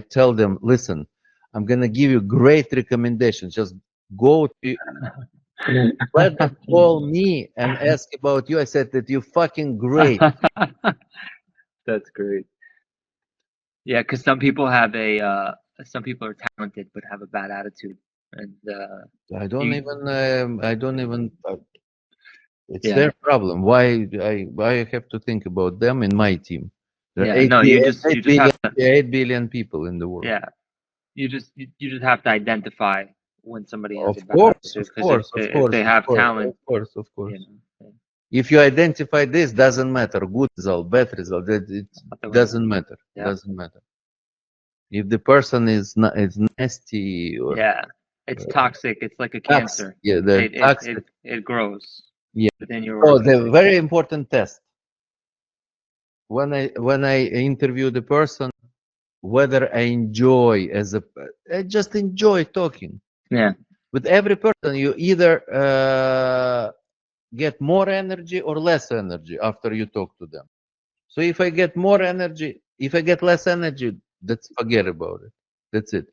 tell them, listen, I'm gonna give you great recommendations. Just go to. Let them call me and ask about you. I said that you're fucking great. That's great. Yeah, because some people are talented but have a bad attitude, And I don't you- even. It's yeah, their problem. Why I have to think about them in my team? There are yeah. No, you just 8 billion, have to, 8 billion people in the world. yeah. You just have to identify when somebody has a Of bad course, attitude, of because course, of if course, they of have course, talent, of course, of you course. know, If you identify this, doesn't matter. Good result, bad result. It not the right- doesn't matter. Yeah. Doesn't matter. If the person is not, is nasty or yeah, it's toxic. It's like a toxic, cancer. yeah, the toxic. It grows Yeah. within your So the organization. very important test when I interview the person, whether I enjoy I just enjoy talking Yeah, with every person. You either get more energy or less energy after you talk to them. So if I get more energy, if I get less energy, that's forget about it. That's it.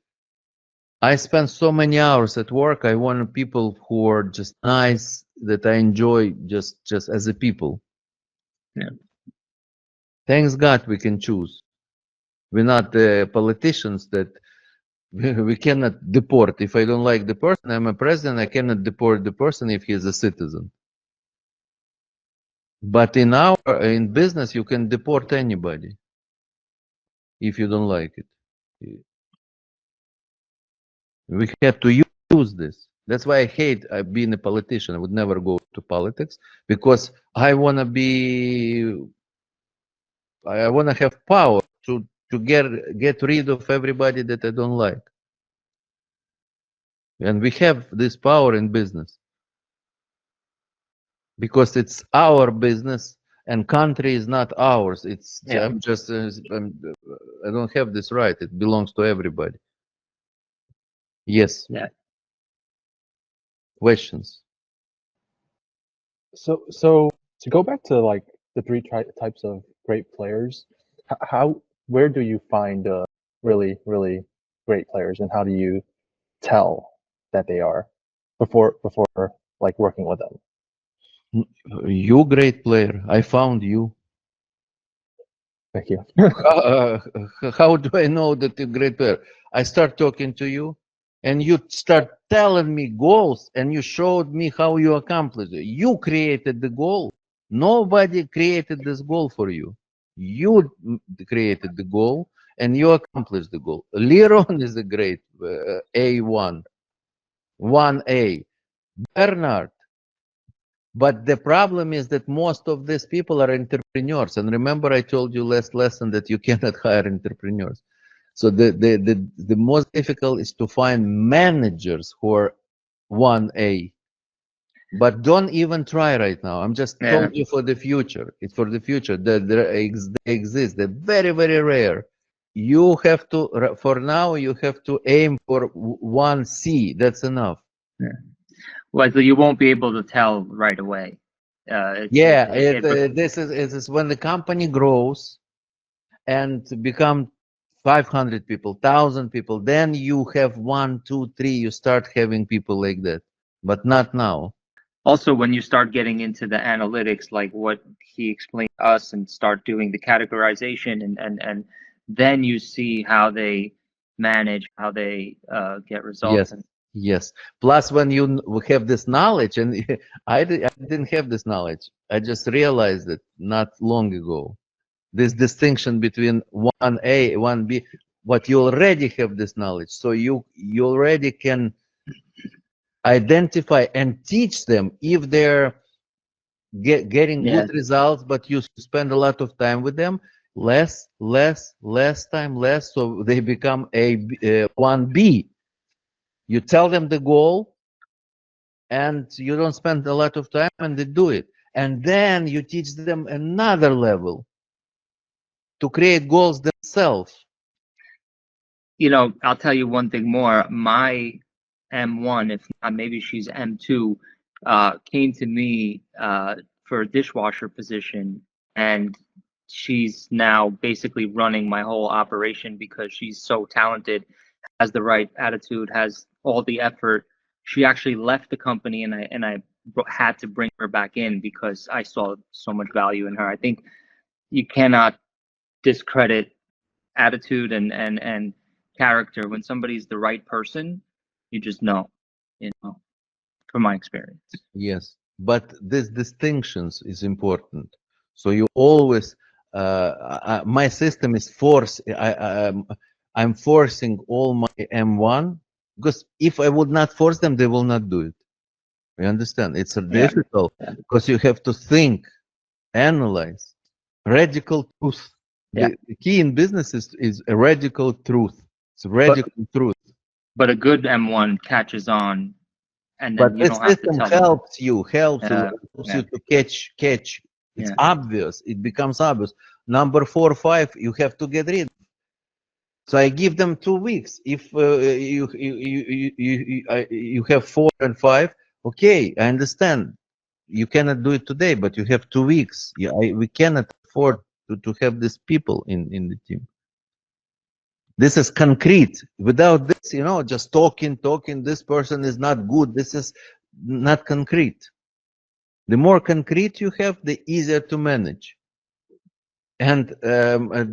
I spend so many hours at work. I want people who are just nice, that I enjoy just as a people. yeah, Thanks God we can choose. We're not the politicians that we cannot deport. If I don't like the person, I'm a president, I cannot deport the person if he is a citizen. But in business, you can deport anybody if you don't like it. We have to use this. That's why I hate being a politician. I would never go to politics because I want to be. I want to have power to get rid of everybody that I don't like. And we have this power in business because it's our business and country is not ours. It's yeah. I'm just I don't have this right. It belongs to everybody. Yes. Yeah. Questions. So to go back to like the three types of great players, where do you find really great players, and how do you tell that they are before like working with them? You great player. I found you. Thank you. How do I know that you're great player? I start talking to you, and you start telling me goals, and you showed me how you accomplished it. You created the goal. Nobody created this goal for you. You created the goal, and you accomplished the goal. Liron is a great A1, 1A. Bernard. But the problem is that most of these people are entrepreneurs. And remember, I told you last lesson that you cannot hire entrepreneurs. So the most difficult is to find managers who are 1A. But don't even try right now. I'm just Yeah. told you for the future. It's for the future. They exist. They're very, very rare. You have to, for now, you have to aim for 1C. That's enough. Yeah. Well, so you won't be able to tell right away. Yeah, this is when the company grows and become 500 people, 1,000 people. Then you have 1, 2, 3. You start having people like that, but not now. Also, when you start getting into the analytics, like what he explained to us, and start doing the categorization, and then you see how they manage, how they get results. Yes, yes. Plus, when you have this knowledge, and I didn't have this knowledge. I just realized it not long ago. This distinction between 1A, 1B. What you already have this knowledge, so you already can identify and teach them if they're getting Yeah. good results, but you spend a lot of time with them. Less time, so they become a 1B. You tell them the goal, and you don't spend a lot of time, and they do it. And then you teach them another level to create goals themselves. You know, I'll tell you one thing more. My M1, if not, maybe she's M2, came to me for a dishwasher position, and she's now basically running my whole operation because she's so talented, has the right attitude, has all the effort. She actually left the company, and I had to bring her back in because I saw so much value in her. I think you cannot discredit attitude and character. When somebody's the right person, you just know. from my experience. Yes, but this distinctions is important. So you always, my system is I'm forcing all my M1 because if I would not force them, they will not do it. You understand? It's difficult because you have to think, analyze, radical truth. The key in business is a radical truth. It's radical truth. But a good M1 catches on, and then But you this don't have to system tell them. helps you Yeah, to catch. It's Yeah. obvious. It becomes obvious. Number 4, 5, you have to get rid. So I give them 2 weeks. If you have 4 and 5, okay, I understand. You cannot do it today, but you have 2 weeks. We cannot afford to have these people in the team. This is concrete. Without this, just talking, this person is not good. This is not concrete. The more concrete you have, the easier to manage. And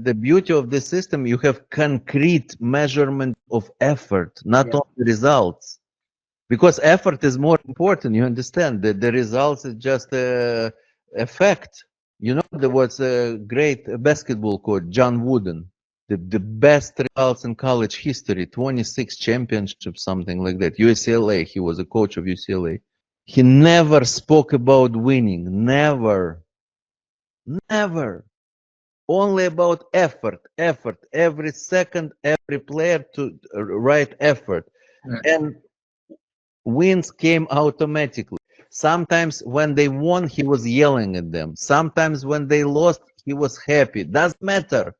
the beauty of this system, you have concrete measurement of effort, not only results. Because effort is more important, you understand. The results is just a effect. There was a great basketball coach, John Wooden. The best results in college history, 26 championships, something like that. UCLA, he was a coach of UCLA. He never spoke about winning, never. Only about effort. Every second, every player to right effort. And wins came automatically. Sometimes when they won, he was yelling at them. Sometimes when they lost, he was happy. Doesn't matter.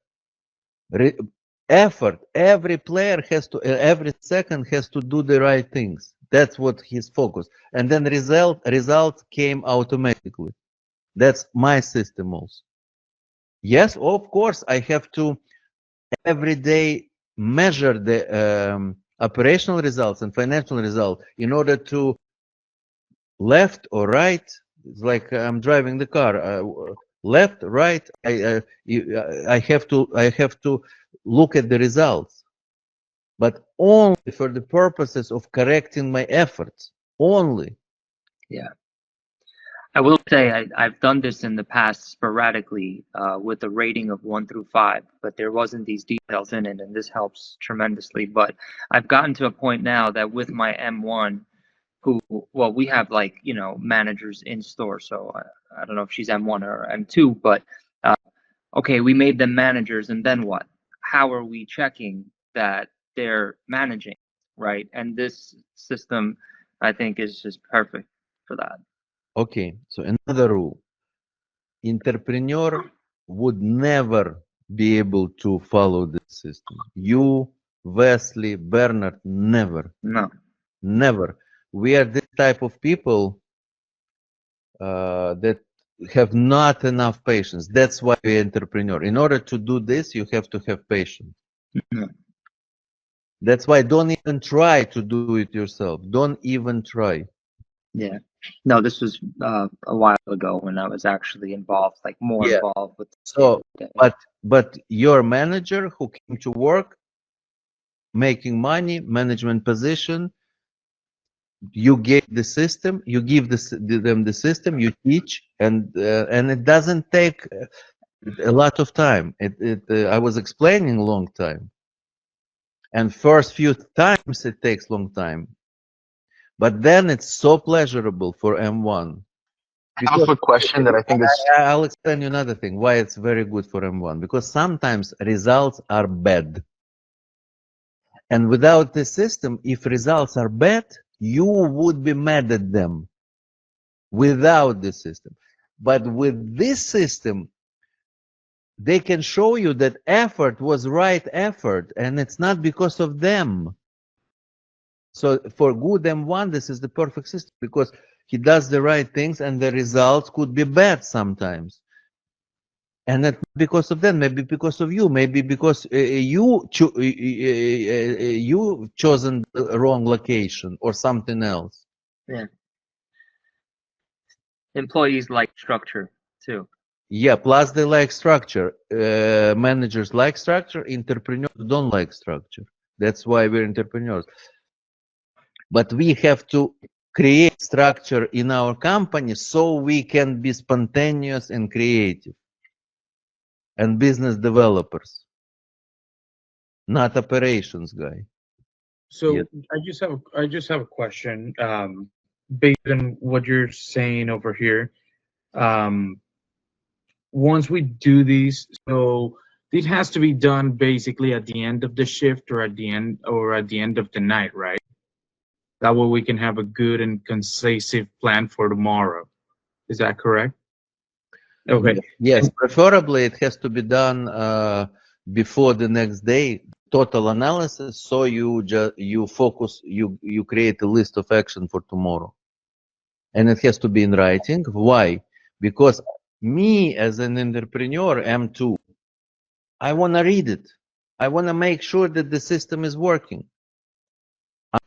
Effort. Every player every second has to do the right things. That's what his focus. And then results came automatically. That's my system also. Yes, of course, I have to every day measure the operational results and financial results in order to left or right. It's like I'm driving the car. Left, right. I have to look at the results, but only for the purposes of correcting my efforts. Only. Yeah. I will say I've done this in the past sporadically with a rating of 1 through 5, but there wasn't these details in it, and this helps tremendously. But I've gotten to a point now that with my M1, we have managers in store, so I don't know if she's M1 or M2, but okay, we made them managers, and then what? How are we checking that they're managing, right? And this system, I think, is just perfect for that. Okay, so another rule. Entrepreneur would never be able to follow this system. You, Wesley, Bernard, never. No. Never. We are this type of people that have not enough patience. That's why we're entrepreneur. In order to do this, you have to have patience. That's why don't even try to do it yourself. Don't even try. Yeah. No, this was a while ago when I was actually involved, involved with. So, but your manager who came to work, making money, management position, you gave the system, you give them the system, you teach, and it doesn't take a lot of time. I was explaining a long time, and first few times it takes long time, but then it's so pleasurable for M1. I have a quick question that I think is. I'll explain you another thing why it's very good for M1, because sometimes results are bad. And without the system, if results are bad, you would be mad at them without the system. But with this system, they can show you that effort was right effort, and it's not because of them. So for good M1, this is the perfect system because he does the right things and the results could be bad sometimes. And not because of them, maybe because of you, maybe because you chosen the wrong location or something else. Yeah. Employees like structure too. Yeah, plus they like structure. Managers like structure. Entrepreneurs don't like structure. That's why we're entrepreneurs. But we have to create structure in our company so we can be spontaneous and creative and business developers, not operations guy. So Yes. I just have a question. Based on what you're saying over here, um, once we do these, so this has to be done basically at the end of the shift or at the end of the night, right? That way we can have a good and concise plan for tomorrow. Is that correct? Okay. Yes, preferably it has to be done before the next day. Total analysis, so you focus, you create a list of action for tomorrow, and it has to be in writing. Why? Because me as an entrepreneur, M2, I want to read it. I want to make sure that the system is working.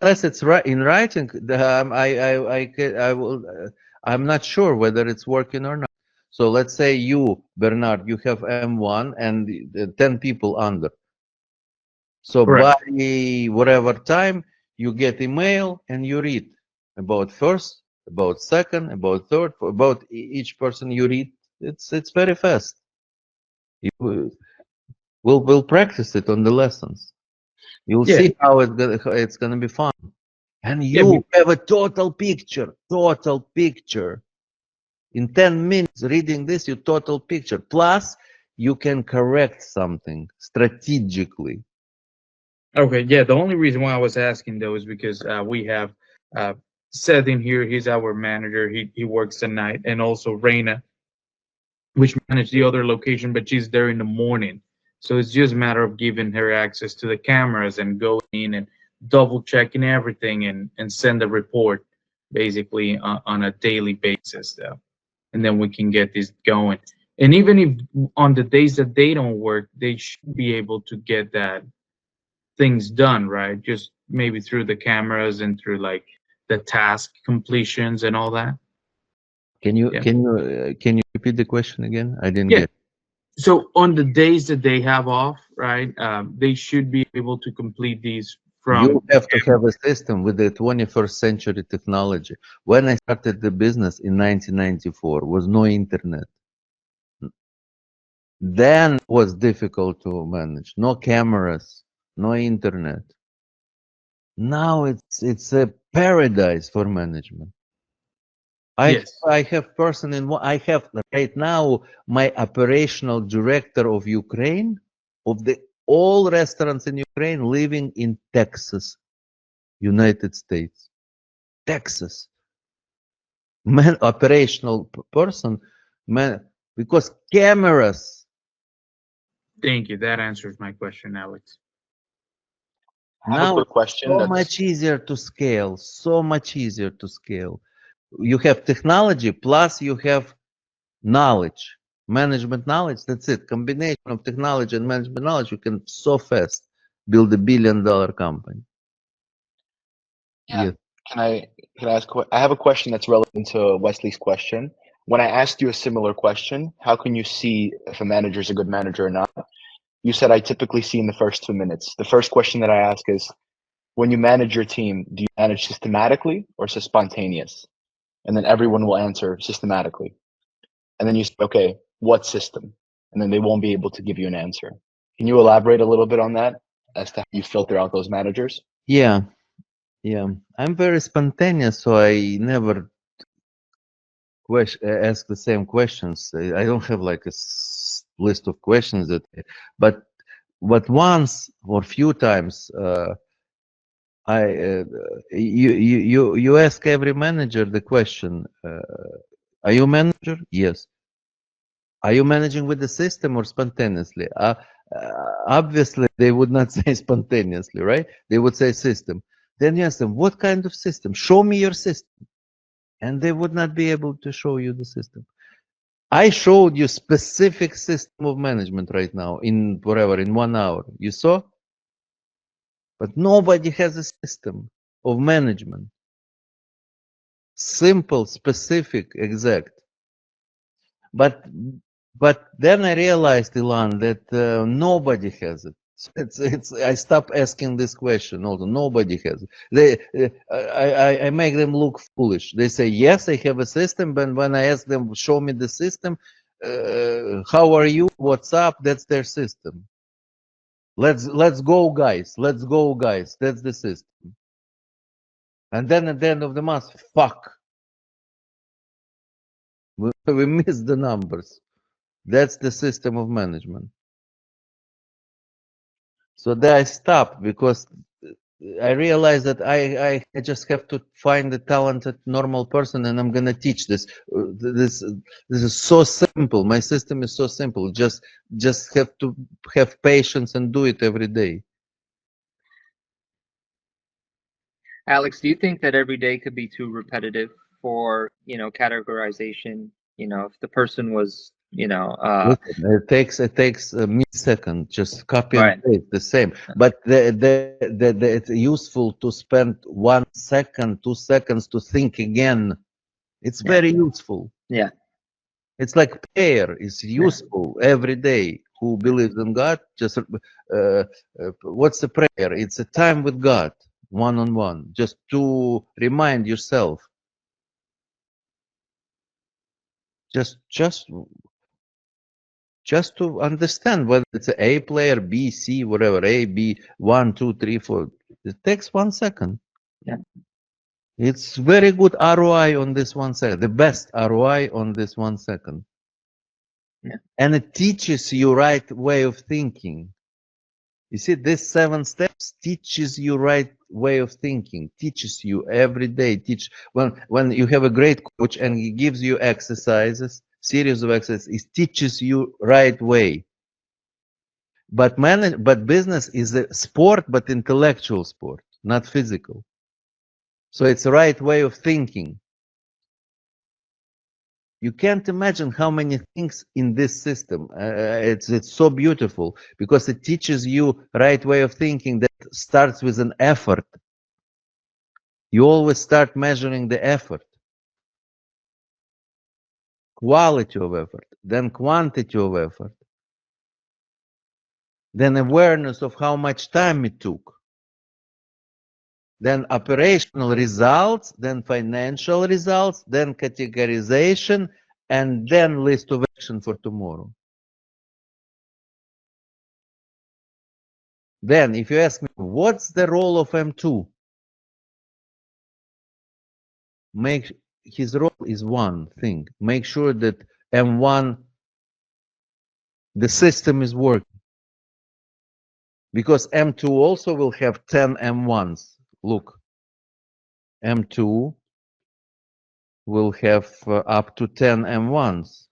Unless it's in writing, I will. I'm not sure whether it's working or not. So let's say you, Bernard, you have M1 and 10 people under. So Correct. by whatever time you get email and you read about first, about second, about third, about each person you read. It's very fast. We'll practice it on the lessons. You'll Yeah. see how it's gonna be fun. And Yeah, you have a total picture. In 10 minutes reading this, you total picture. Plus, you can correct something strategically. Okay, yeah. The only reason why I was asking though is because we have uh, Seth in here. He's our manager. He works the night, and also Reina, which manage the other location, but she's there in the morning. So it's just a matter of giving her access to the cameras and going in and double checking everything and send a report basically on a daily basis though. And then we can get this going. And even if on the days that they don't work, they should be able to get that things done, right? Just maybe through the cameras and through like the task completions and all that. Can you Yeah. can you repeat the question again? I didn't Yeah. get. So on the days that they have off, right, they should be able to complete these from. You have to have a system with the 21st century technology. When I started the business in 1994, was no internet. Then it was difficult to manage. No cameras, no internet. Now it's a paradise for management. Yes. I have person in I have right now my operational director of Ukraine, of the all restaurants in Ukraine, living in Texas, United States. Texas. Man, operational person, man, because cameras. Thank you. That answers my question, Alex. I have a Now quick it's question. so That's much easier to scale, so much easier to scale. You have technology plus you have knowledge, management knowledge. That's it. Combination of technology and management knowledge, you can so fast build $1 billion company. yeah. Yes. Can I ask? I have a question that's relevant to Wesley's question. When I asked you a similar question, how can you see if a manager is a good manager or not? You said I typically see in the first 2 minutes. The first question that I ask is, when you manage your team, do you manage systematically or spontaneous? And then everyone will answer systematically. And then you say, okay, what system? And then they won't be able to give you an answer. Can you elaborate a little bit on that as to how you filter out those managers? Yeah. Yeah. I'm very spontaneous, so I never ask the same questions. I don't have like a list of questions but once or few times you ask every manager the question, are you a manager? Yes. Are you managing with the system or spontaneously? Obviously, they would not say spontaneously, right? They would say system. Then you ask them, what kind of system? Show me your system. And they would not be able to show you the system. I showed you specific system of management right now in whatever, in 1 hour. You saw? But nobody has a system of management. Simple, specific, exact. But then I realized, Ilan, that nobody has it. I stop asking this question. Also, nobody has. I make them look foolish. They say yes, I have a system, but when I ask them, show me the system, how are you? What's up? That's their system. Let's go, guys. Let's go, guys. That's the system. And then at the end of the month, fuck, we missed the numbers. That's the system of management. So there I stopped because I realized that I just have to find a talented normal person and I'm gonna teach this. This is so simple. My system is so simple. Just have to have patience and do it every day. Alex, do you think that every day could be too repetitive for, categorization? If the person was, Listen, it takes a millisecond, just copy and right. paste the same. But it's useful to spend 1 second, 2 seconds to think again. It's Yeah. very useful. Yeah. It's like prayer is useful every day. Who believes in God? Just what's the prayer? It's a time with God, one-on-one, just to remind yourself. Just to understand whether it's a player, B, C, whatever, A, B, 1, 2, 3, 4. It takes 1 second. Yeah. It's very good ROI on this 1 second, the best ROI on this 1 second. Yeah. And it teaches you right way of thinking. You see, these 7 steps teaches you right way of thinking, teaches you every day. When you have a great coach and he gives you exercises, series of exercises, it teaches you right way. But business is a sport, but intellectual sport, not physical. So it's the right way of thinking. You can't imagine how many things in this system. It's so beautiful because it teaches you right way of thinking that starts with an effort. You always start measuring the effort, quality of effort, then quantity of effort, then awareness of how much time it took, then operational results, then financial results, then categorization, and then list of action for tomorrow. Then, if you ask me, what's the role of M2? His role is one thing. Make sure that M1, the system is working. Because M2 also will have 10 M1s. Look, M2 will have up to 10 M1s.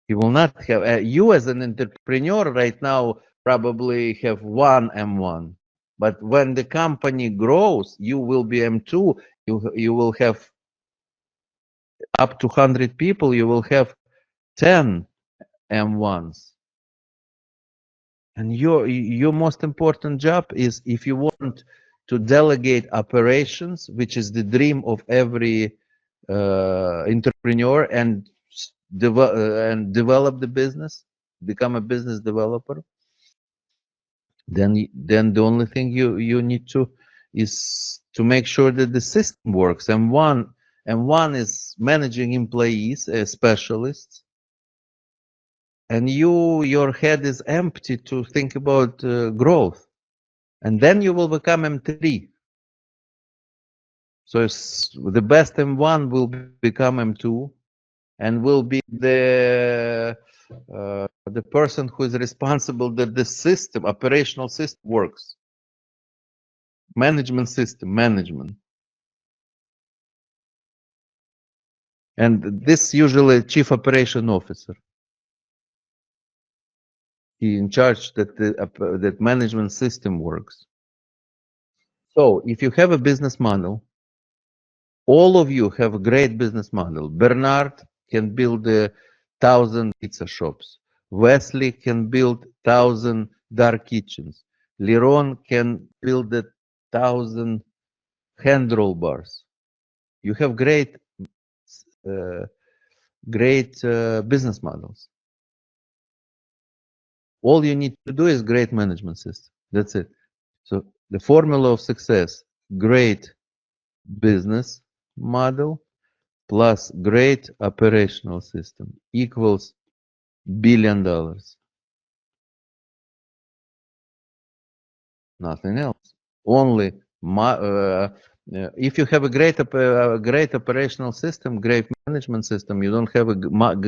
He will not have, you as an entrepreneur right now probably have 1 M1. But when the company grows, you will be M2. You will have up to 100 people. You will have 10 M1s. And your most important job is, if you want to delegate operations, which is the dream of every entrepreneur, and develop the business, become a business developer, then the only thing you need to is to make sure that the system works. And one is managing employees, specialists, and your head is empty to think about growth, and then you will become M3. So the best M1 will become M2 and will be the person who is responsible that the system, operational system, works. Management system, management. And this usually chief operation officer. He in charge that that management system works. So if you have a business model, all of you have a great business model. Bernard can build 1,000 pizza shops. Wesley can build 1,000 dark kitchens. Liron can build 1,000 hand roll bars. You have great business models. All you need to do is great management system. That's it. So the formula of success: great business model plus great operational system equals $1 billion. Nothing else. Only if you have a great operational system, great management system, you don't have a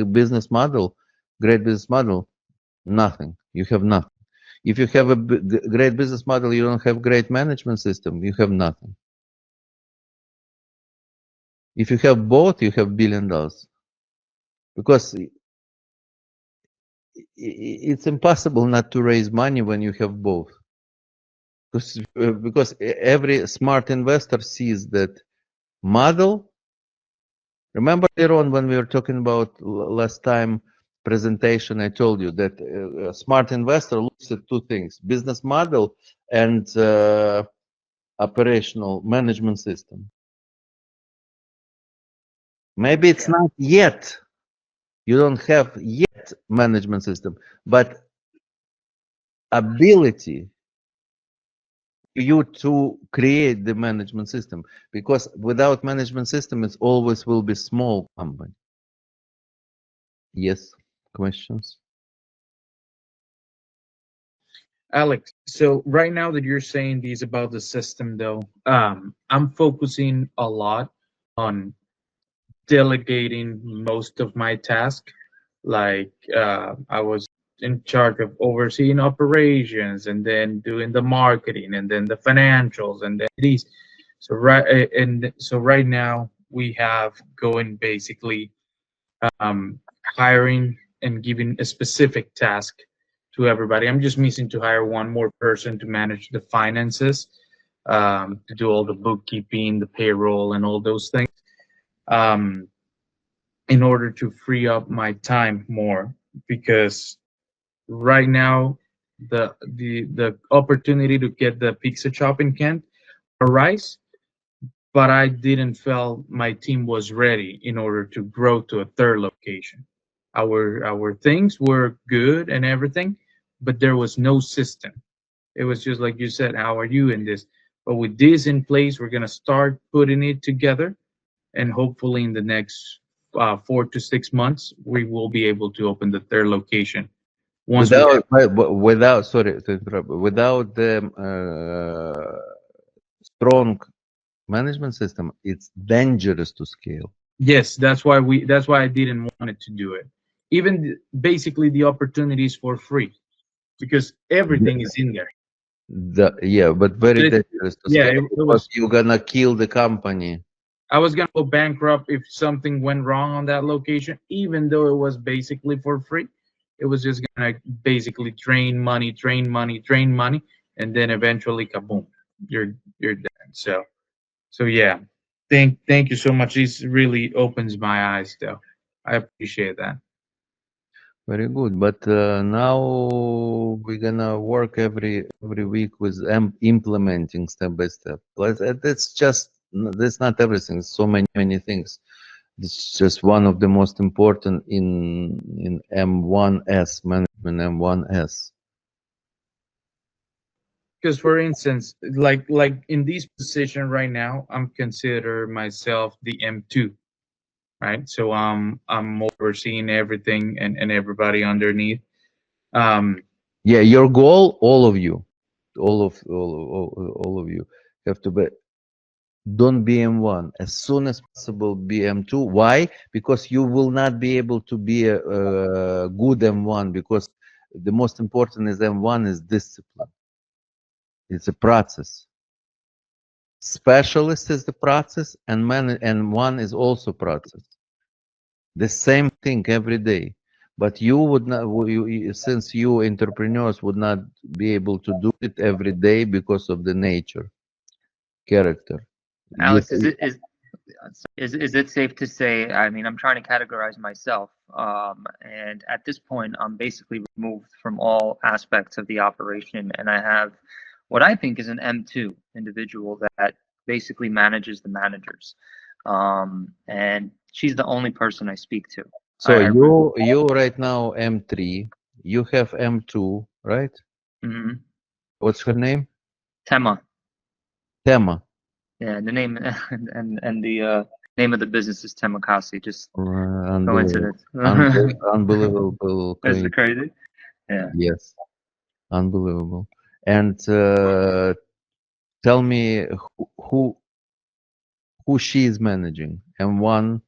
business model, great business model, nothing. You have nothing. If you have a great business model, you don't have great management system, you have nothing. If you have both, you have $1 billion. Because it's impossible not to raise money when you have both. Because every smart investor sees that model. Remember earlier on when we were talking about last time presentation, I told you that a smart investor looks at two things: business model and operational management system. Maybe it's not yet. You don't have yet management system, but ability you to create the management system, because without management system, it always will be small company. Yes, questions? Alex, so right now that you're saying these about the system, though, I'm focusing a lot on delegating most of my task. Like I was in charge of overseeing operations, and then doing the marketing, and then the financials, and then these. So right now we have going basically hiring and giving a specific task to everybody. I'm just missing to hire one more person to manage the finances, to do all the bookkeeping, the payroll, and all those things, um, in order to free up my time more. Because right now, the opportunity to get the pizza shop in Kent arise, but I didn't feel my team was ready in order to grow to a third location. Our things were good and everything, but there was no system. It was just like you said, how are you in this? But with this in place, we're gonna start putting it together, and hopefully in the next 4 to 6 months, we will be able to open the third location. Once we Without, sorry to interrupt, without the strong management system, it's dangerous to scale. Yes, that's why I didn't want it to do it. Even basically the opportunities for free, because everything is in there. Yeah, but very But dangerous to yeah, scale it because was. you're gonna kill the company. I was gonna go bankrupt if something went wrong on that location, even though it was basically for free. It was just gonna basically drain money, drain money, drain money, and then eventually, kaboom, you're dead. So yeah, thank you so much. This really opens my eyes, though. I appreciate that. Very good, but now we're gonna work every week with implementing step by step. That's just that's not everything. So many things. This is just one of the most important in M1S management. M1S. Because for instance, like in this position right now, I'm consider myself the M2, right? So I'm overseeing everything and everybody underneath. Um, Yeah, your goal, all of you, all of you have to be. Don't be M1 as soon as possible. Be M2. Why? Because you will not be able to be a good M1, because the most important is M1 is discipline. It's a process. Specialist is the process, and one is also process. The same thing every day. But you would not, since you entrepreneurs would not be able to do it every day because of the nature, character. Alex, is it safe to say? I mean, I'm trying to categorize myself, and at this point, I'm basically removed from all aspects of the operation, and I have what I think is an M2 individual that basically manages the managers, and she's the only person I speak to. So I you right now M3, You have M2, right? Hmm. What's her name? Tema. Tema. Yeah, the name and the name of the business is Temakasi. Just Unbelievable. coincidence. Unbelievable. Is it crazy? Yeah. Yes, unbelievable. And tell me who she is managing. M1.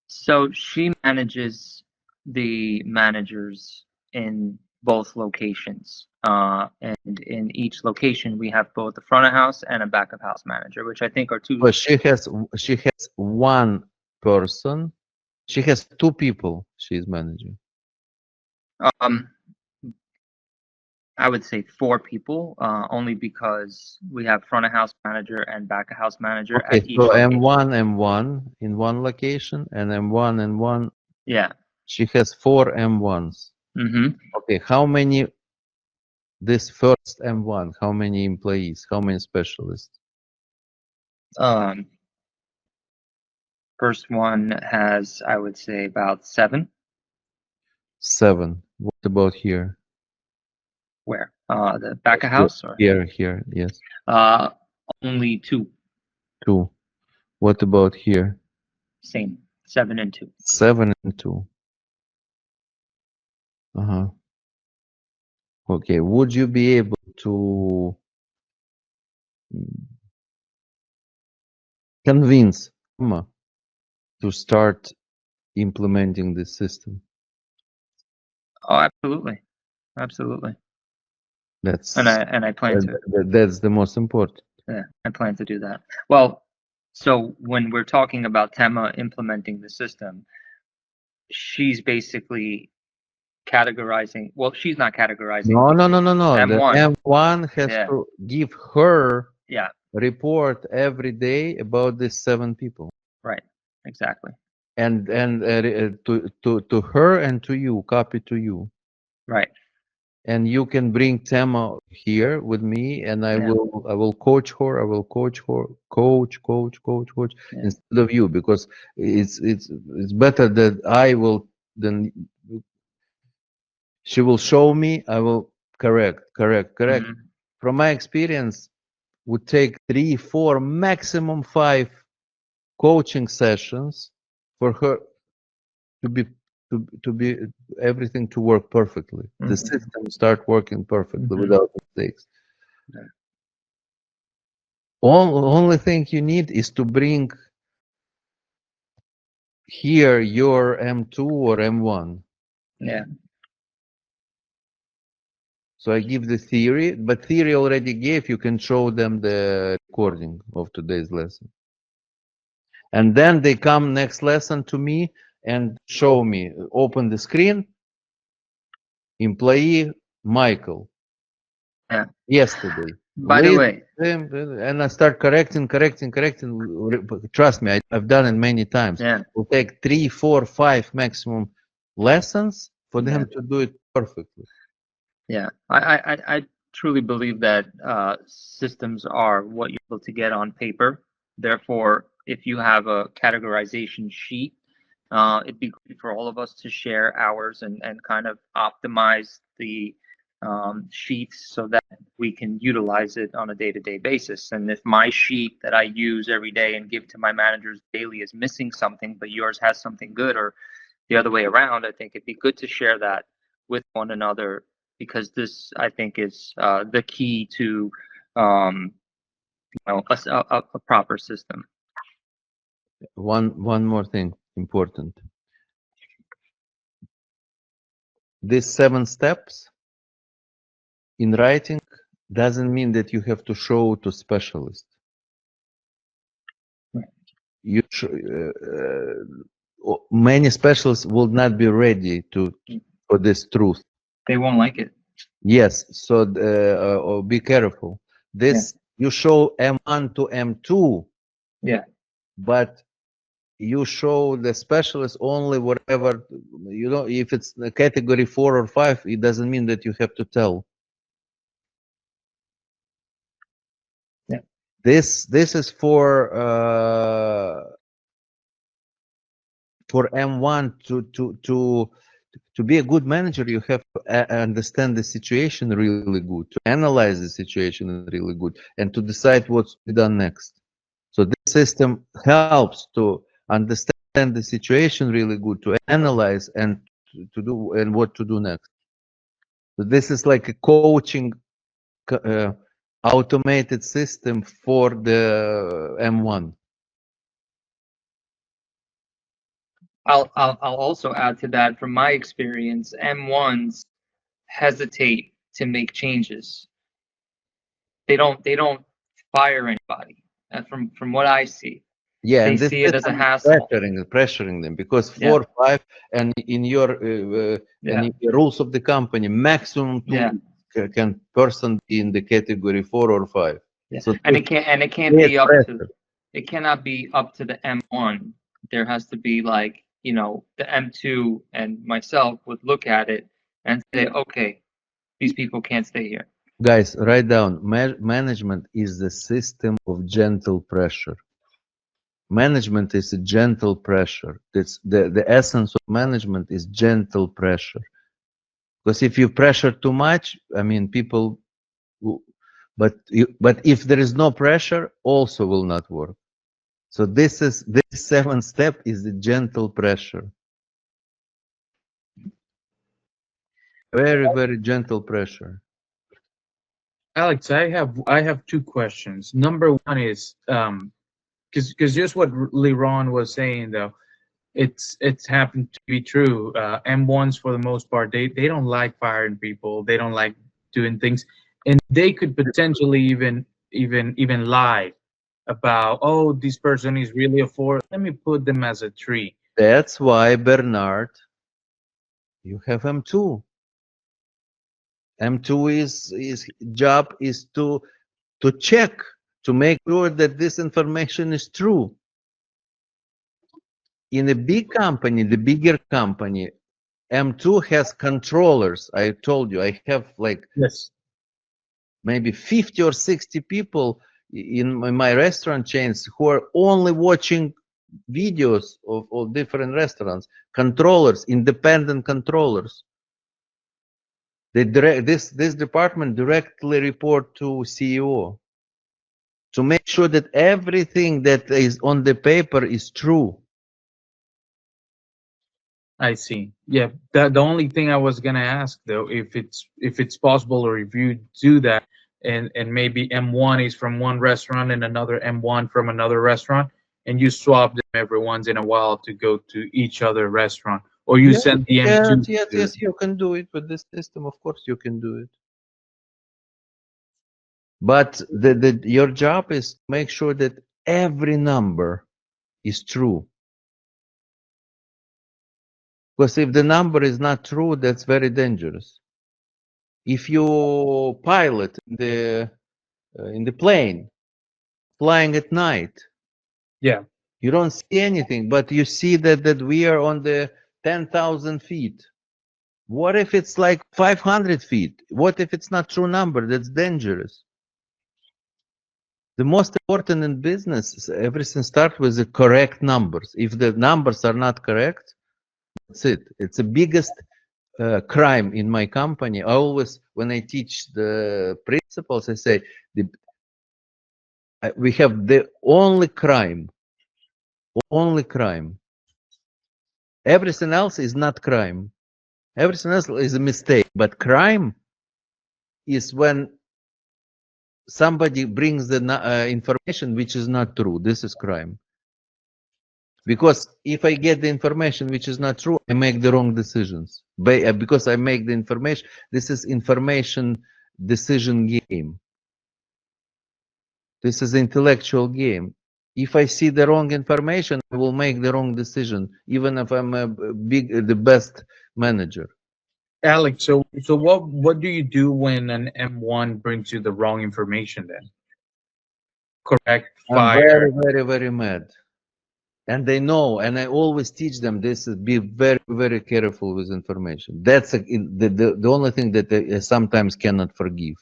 So she manages the managers in both locations. And in each location, we have both a front of house and a back of house manager, which I think are two. But she has one person. She has two people she's managing. Um, I would say 4 people, only because we have front of house manager and back of house manager Okay, at each so location. M1 in one location, and M1 in one. Yeah. She has 4 M1s. Mm-hmm. Okay, how many? This first M1, how many employees? How many specialists? First one has, I would say, about 7. 7. What about here? Where? The back of house, or Here, yes. only 2. 2. What about here? Same, 7 and 2. 7 and 2. Okay, would you be able to convince Emma to start implementing this system? Oh, absolutely, absolutely. That's And I plan to. that's the most important. Yeah, I plan to do that. Well, so when we're talking about Tema implementing the system, she's basically categorizing. Well, she's not categorizing. No. The M1. M1 has Yeah. to give her Yeah. report every day about these 7 people. Right. Exactly. And to her and to you, copy to you. Right. And you can bring Tema here with me, and I Yeah. will coach her. I will coach her, coach Yeah. instead of you, because it's better that I will than she will show me. I will correct. Mhm. From my experience, would take 3, 4, maximum 5 coaching sessions for her to be everything to work perfectly. The Mhm. system start working perfectly Mhm. without mistakes. Yeah. Only thing you need is to bring here your M2 or M1. Yeah. So I give the theory, but theory already gave. You can show them the recording of today's lesson. And then they come next lesson to me and show me, open the screen, employee Michael. Yeah. Yesterday. By the way, And I start correcting. Trust me, I've done it many times. yeah. It will take 3, 4, 5 maximum lessons for Yeah. them to do it perfectly. Yeah, I truly believe that systems are what you're able to get on paper. Therefore, if you have a categorization sheet, it'd be great for all of us to share ours and kind of optimize the sheets so that we can utilize it on a day-to-day basis. And if my sheet that I use every day and give to my managers daily is missing something, but yours has something good, or the other way around, I think it'd be good to share that with one another, because this, I think, is the key to a proper system. One more thing important. These 7 steps in writing doesn't mean that you have to show to specialist. You many specialists will not be ready for this truth. They won't like it. Yes, so be careful. This you show M1 to M2. Yeah. But you show the specialist only whatever, if it's a category 4 or 5, it doesn't mean that you have to tell. Yeah. This is for M1 to be a good manager, you have to understand the situation really good, to analyze the situation really good, and to decide what's to be done next. So this system helps to understand the situation really good, to analyze and to do and what to do next. So this is like a coaching automated system for the M1. I'll also add to that, from my experience, M1s hesitate to make changes. They don't fire anybody. From what I see, Yeah, they and this see it as a system is hassle. pressuring them, because Yeah. 4, 5, and in your and Yeah. in the rules of the company, maximum 2 Yeah. can person be in the category 4 or 5. Yeah. So And it can't create be up pressure. to, it cannot be up to the M1. There has to be, like, you know, the M2 and myself would look at it and say, okay, these people can't stay here. Guys, write down, management is the system of gentle pressure. Management is a gentle pressure. It's the essence of management is gentle pressure. Because if you pressure too much, I mean, people, but if there is no pressure, also will not work. So this 7th step is the gentle pressure. Very, very gentle pressure. Alex, I have two questions. Number one is because just what Liron was saying though, it's happened to be true. M1s for the most part, they don't like firing people. They don't like doing things, and they could potentially even lie about, oh, this person is really a 4. Let me put them as a 3. That's why, Bernard, you have M2. M2 is job is to check, to make sure that this information is true. In a big company, the bigger company, M2 has controllers. I told you, I have like Yes. maybe 50 or 60 people in my restaurant chains who are only watching videos of different restaurants. Controllers, independent controllers. This department directly report to CEO to make sure that everything that is on the paper is true. I see. Yeah, the only thing I was gonna ask though, if it's possible, or if you do that, and maybe M1 is from one restaurant and another M1 from another restaurant, and you swap them every once in a while to go to each other restaurant, or you send the M2. Yes, you can do it with this system. Of course, you can do it. But your job is to make sure that every number is true. Because if the number is not true, that's very dangerous. If you pilot in the plane, flying at night, Yeah. you don't see anything, but you see that we are on the 10,000 feet. What if it's like 500 feet? What if it's not true number? That's dangerous. The most important in business is everything starts with the correct numbers. If the numbers are not correct, that's it. It's the biggest crime in my company. I always, when I teach the principles, I say we have the only crime. Everything else is not crime. Everything else is a mistake. But crime is when somebody brings the information which is not true. This is crime. Because if I get the information which is not true, I make the wrong decisions. Because I make the information, this is information decision game. This is intellectual game. If I see the wrong information, I will make the wrong decision, even if I'm the best manager. Alex, so what do you do when an M1 brings you the wrong information then? Correct, I'm fire. very, very, very mad. And they know, and I always teach them this: is be very, very careful with information. That's the only thing that I sometimes cannot forgive.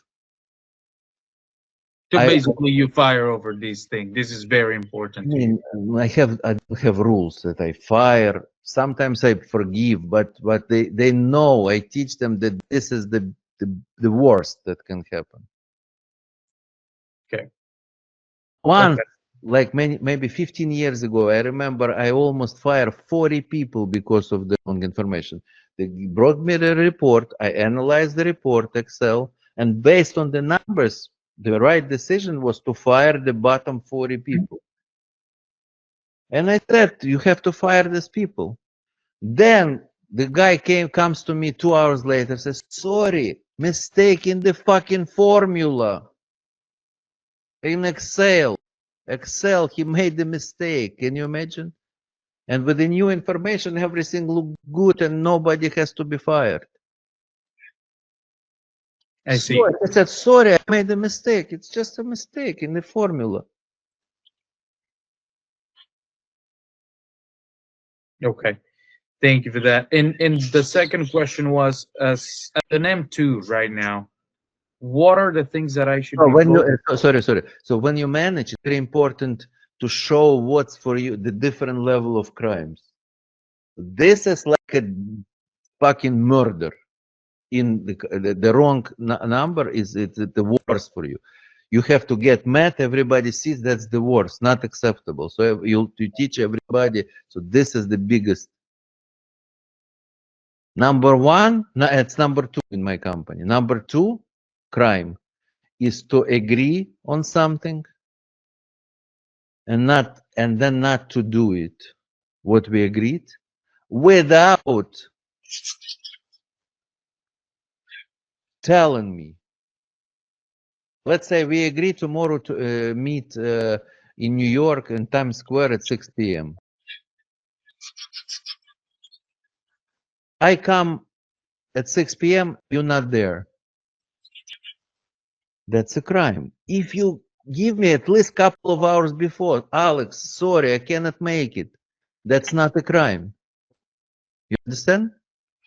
So basically, you fire over this thing. This is very important to you. I have rules that I fire. Sometimes I forgive, but they know. I teach them that this is the worst that can happen. Okay. Once, Okay. like maybe 15 years ago, I remember I almost fired 40 people because of the wrong information. They brought me the report. I analyzed the report, Excel, and based on the numbers, the right decision was to fire the bottom 40 people. And I said, you have to fire these people. Then the guy comes to me 2 hours later, says, sorry, mistake in the fucking formula. In Excel, he made the mistake. Can you imagine? And with the new information, everything looked good and nobody has to be fired. I see. So I said, sorry, I made a mistake. It's just a mistake in the formula. Okay. Thank you for that. And the second question was, as an M2 right now, what are the things that I should So be when focused? sorry. So when you manage, it's very important to show what's for you, the different level of crimes. This is like a fucking murder. In the wrong number is the worst for you. You have to get mad. Everybody sees that's the worst, not acceptable. So you teach everybody. So this is the biggest. Number one, it's number two in my company. Number two, crime is to agree on something and then not to do it what we agreed without telling me. Let's say we agree tomorrow to meet in New York in Times Square at 6 p.m. I come at 6 p.m., you're not there. That's a crime. If you give me at least a couple of hours before, Alex, sorry, I cannot make it. That's not a crime. You understand?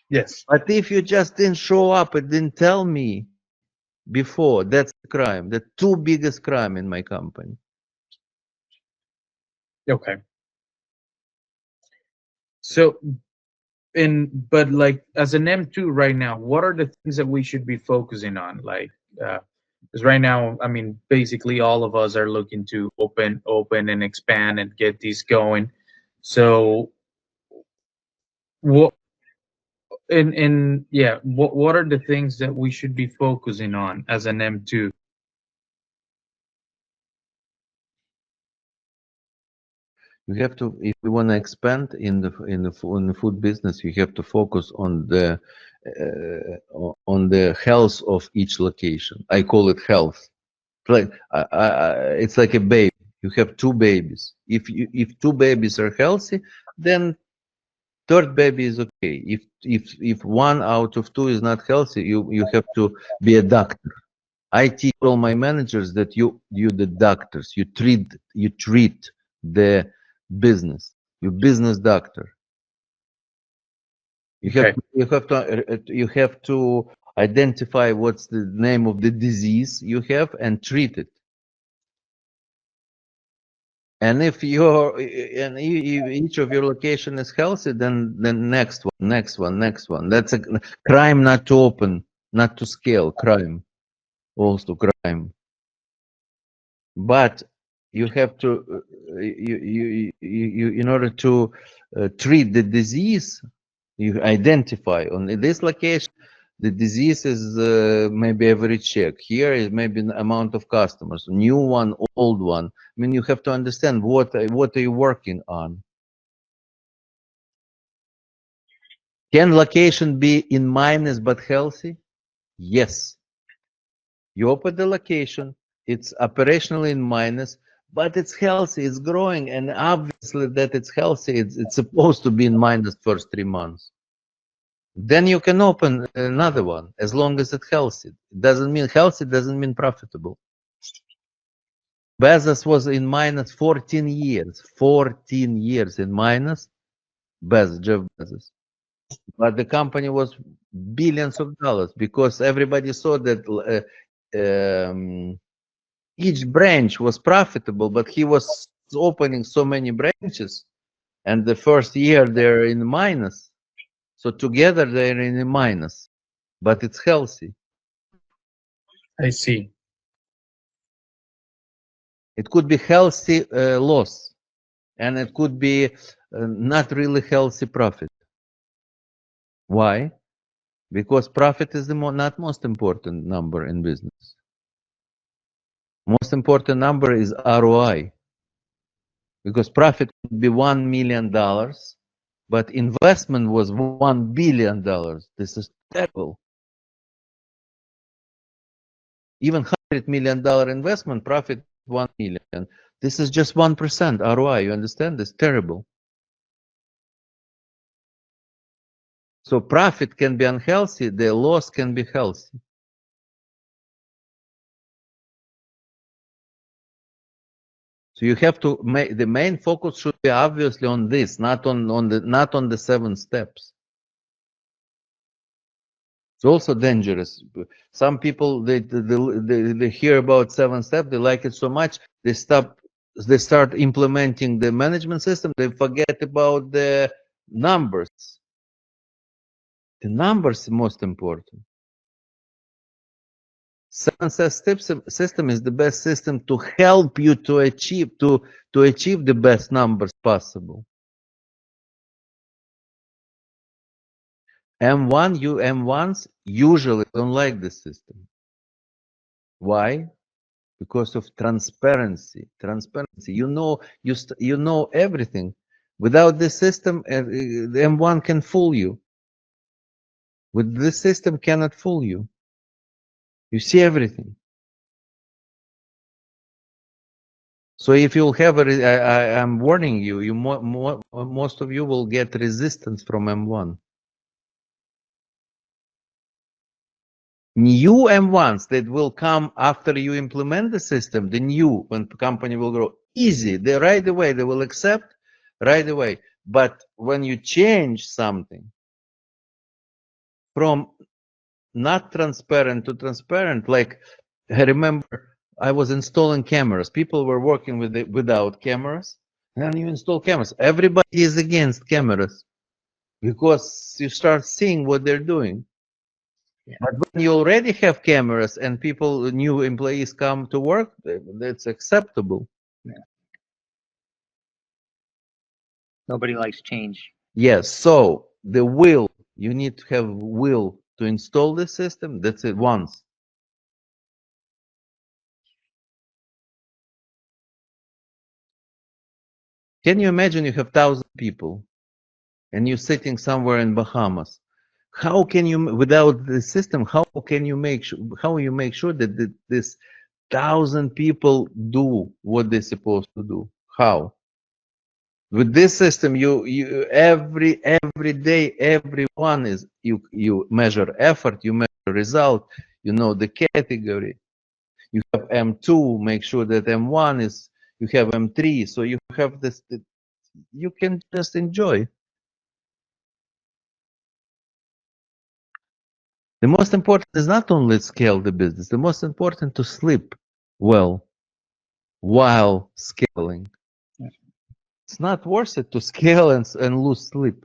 Yes. But if you just didn't show up and didn't tell me before, that's a crime. The two biggest crime in my company. Okay. So, but like as an M2 right now, what are the things that we should be focusing on? Like, because right now, I mean, basically all of us are looking to open and expand and get these going. So, what and yeah, what are the things that we should be focusing on as an M2? You have to, if you want to expand in the food business, you have to focus on the health of each location. I call it health. Like it's like a baby. You have two babies. If two babies are healthy, then third baby is okay. If one out of two is not healthy, you have to be a doctor. I teach all my managers that you the doctors, you treat the business. You business doctor. You have Okay. you have to identify what's the name of the disease you have and treat it. And if each of your location is healthy, then next one. That's a crime not to open, not to scale. Crime, also crime. But you have to you in order to treat the disease, you identify on this location the disease is maybe average check. Here is maybe an amount of customers, new one, old one. I mean, you have to understand what are you working on. Can location be in minus but healthy? Yes. You open the location, it's operationally in minus, but it's healthy, it's growing, and obviously that it's healthy, it's supposed to be in minus first 3 months. Then you can open another one as long as it's healthy. Doesn't mean healthy, doesn't mean profitable. Bezos was in minus 14 years. 14 years in minus. Jeff Bezos. But the company was billions of dollars because everybody saw that each branch was profitable, but he was opening so many branches and the first year they're in minus. So together they're in a minus, but it's healthy. I see. It could be healthy loss, and it could be not really healthy profit. Why? Because profit is the not most important number in business. Most important number is ROI. Because profit could be $1 million, but investment was $1 billion. This is terrible. Even $100 million investment, profit 1 million. This is just 1% ROI. You understand? It's terrible. So profit can be unhealthy, the loss can be healthy. So you have to make the main focus should be obviously on this, not on the 7 steps. It's also dangerous. Some people they hear about 7 steps, they like it so much, they start implementing the management system, they forget about the numbers. The numbers are most important. 7-step system is the best system to help you to achieve the best numbers possible. M1s usually don't like this system. Why? Because of transparency. Transparency. You know everything. Without this system, the M1 can fool you. With this system, cannot fool you. You see everything. So if you'll have I'm warning you, most of you will get resistance from M1. New M1s that will come after you implement the system, when the company will grow, easy. They right away, they will accept right away. But when you change something from not transparent to transparent, like I remember I was installing cameras. People were working without cameras. And you install cameras. Everybody is against cameras because you start seeing what they're doing. Yeah. But when you already have cameras and new employees come to work, that's acceptable. Yeah. Nobody likes change. Yes, so the will, you need to have will to install the system. That's it once. Can you imagine you have 1,000 people and you're sitting somewhere in Bahamas? How can you, without the system, how you make sure that this 1,000 people do what they're supposed to do? How? With this system, you every day, everyone is you measure effort, you measure result, you know the category. You have M2, make sure that M1 is, you have M3, so you have this, you can just enjoy. The most important is not only scale the business, the most important to sleep well while scaling. It's not worth it to scale and lose sleep.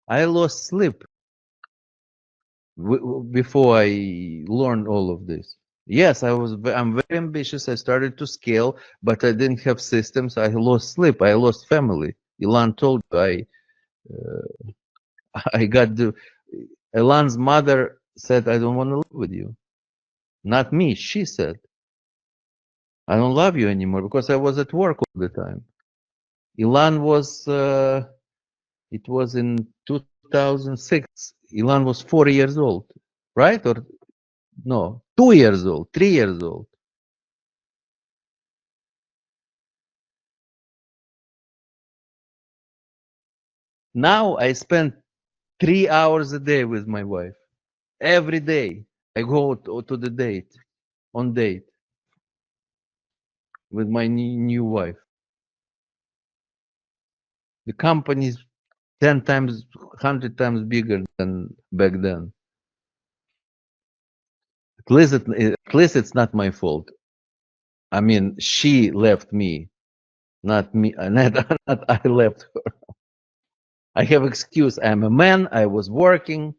I lost sleep before I learned all of this. Yes, I'm very ambitious. I started to scale, but I didn't have systems. I lost sleep. I lost family. Ilan told you I got Ilan's mother said, I don't want to live with you. Not me. She said, I don't love you anymore because I was at work all the time. Ilan was, it was in 2006. Ilan was 4 years old, right? Or no, 2 years old, 3 years old. Now I spend 3 hours a day with my wife. Every day I go to the date, on date with my new wife. The company is 10 times, 100 times bigger than back then. At least it's not my fault. I mean, she left me, not me, not I left her. I have excuse. I'm a man. I was working.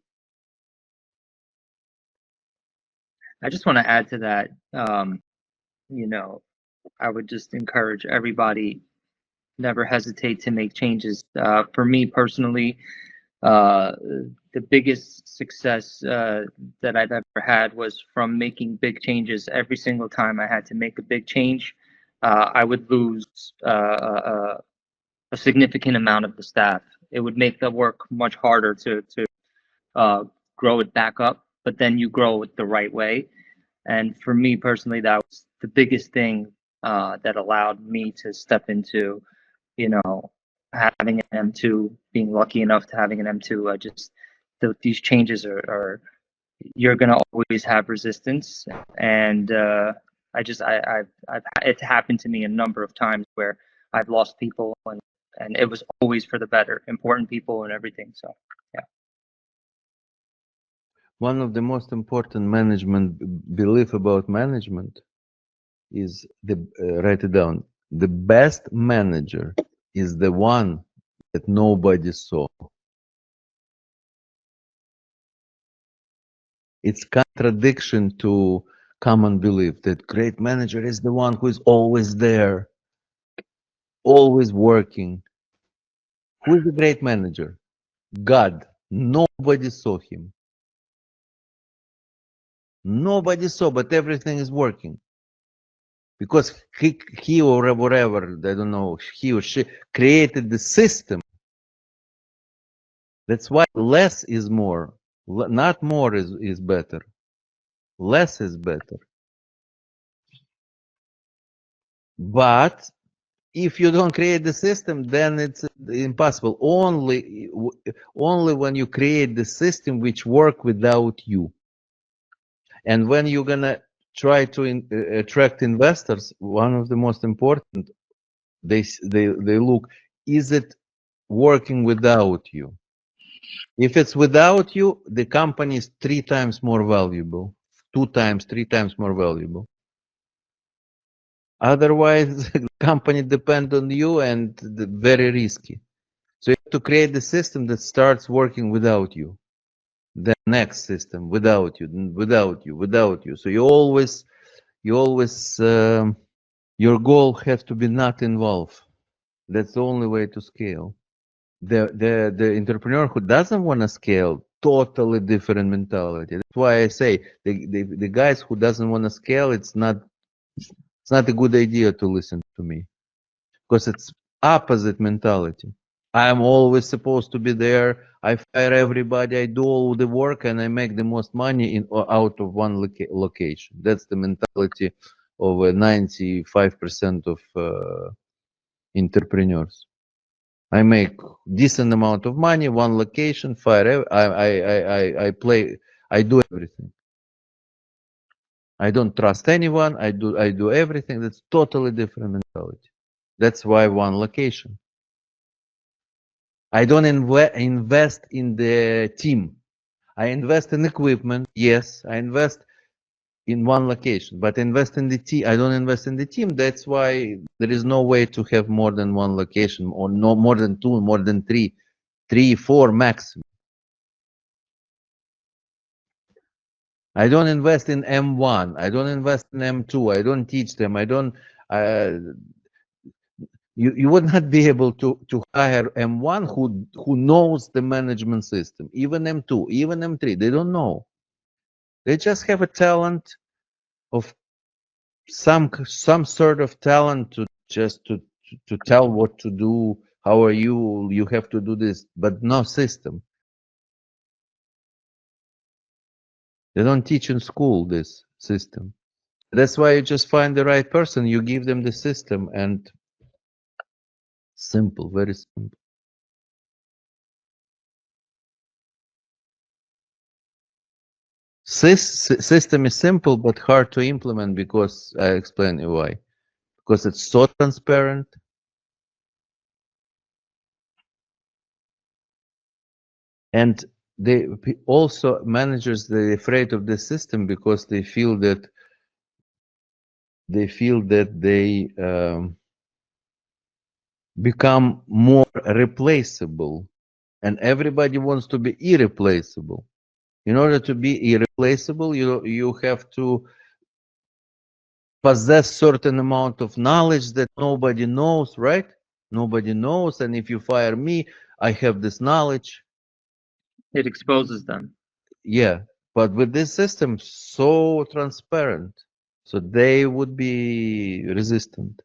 I just want to add to that. You know, I would just encourage everybody, never hesitate to make changes. For me personally, the biggest success that I've ever had was from making big changes. Every single time I had to make a big change, I would lose a significant amount of the staff. It would make the work much harder to grow it back up, but then you grow it the right way. And for me personally, that was the biggest thing that allowed me to step into, you know, having an M2, being lucky enough to having an M2. These changes are you're gonna always have resistance, and it's happened to me a number of times where I've lost people, and it was always for the better, important people and everything. So yeah. One of the most important management belief about management is write it down. The best manager is the one that nobody saw. It's contradiction to common belief that great manager is the one who is always there, always working. Who is the great manager? God. Nobody saw him. Nobody saw, but everything is working. Because he or whatever, I don't know, he or she created the system. That's why less is more. Not more is better. Less is better. But if you don't create the system, then it's impossible. Only when you create the system which work without you. And when you're gonna try to attract investors, one of the most important, they look, is it working without you? If it's without you, the company is 3 times more valuable, 2 times, 3 times more valuable. Otherwise, the company depends on you and very risky. So you have to create the system that starts working without you. The next system without you, without you, without you. So you always, your goal has to be not involved. That's the only way to scale. The entrepreneur who doesn't want to scale, totally different mentality. That's why I say the guys who doesn't want to scale, it's not a good idea to listen to me, because it's opposite mentality. I'm always supposed to be there. I fire everybody. I do all the work, and I make the most money out of one location. That's the mentality of 95% of entrepreneurs. I make decent amount of money, one location, fire. I play. I do everything. I don't trust anyone. I do everything. That's totally different mentality. That's why one location. I don't invest in the team. I invest in equipment. Yes, I invest in one location, but invest in the team. I don't invest in the team. That's why there is no way to have more than one location, or no more than 2, more than 3, 4 maximum. I don't invest in M1. I don't invest in M2. I don't teach them. I don't. You would not be able to hire M1 who knows the management system. Even M2, even M3, they don't know. They just have a talent of some sort of talent to just to tell what to do. How are you? You have to do this, but no system. They don't teach in school this system. That's why you just find the right person. You give them the system, and simple, very simple. System is simple but hard to implement, because I explain you why. Because it's so transparent. And they also, managers, they're afraid of the system because they feel that they become more replaceable. and everybody wants to be irreplaceable. In order to be irreplaceable, you have to possess certain amount of knowledge that nobody knows, right? Nobody knows, and if you fire me, I have this knowledge. It exposes them. Yeah, but with this system, so transparent, so they would be resistant.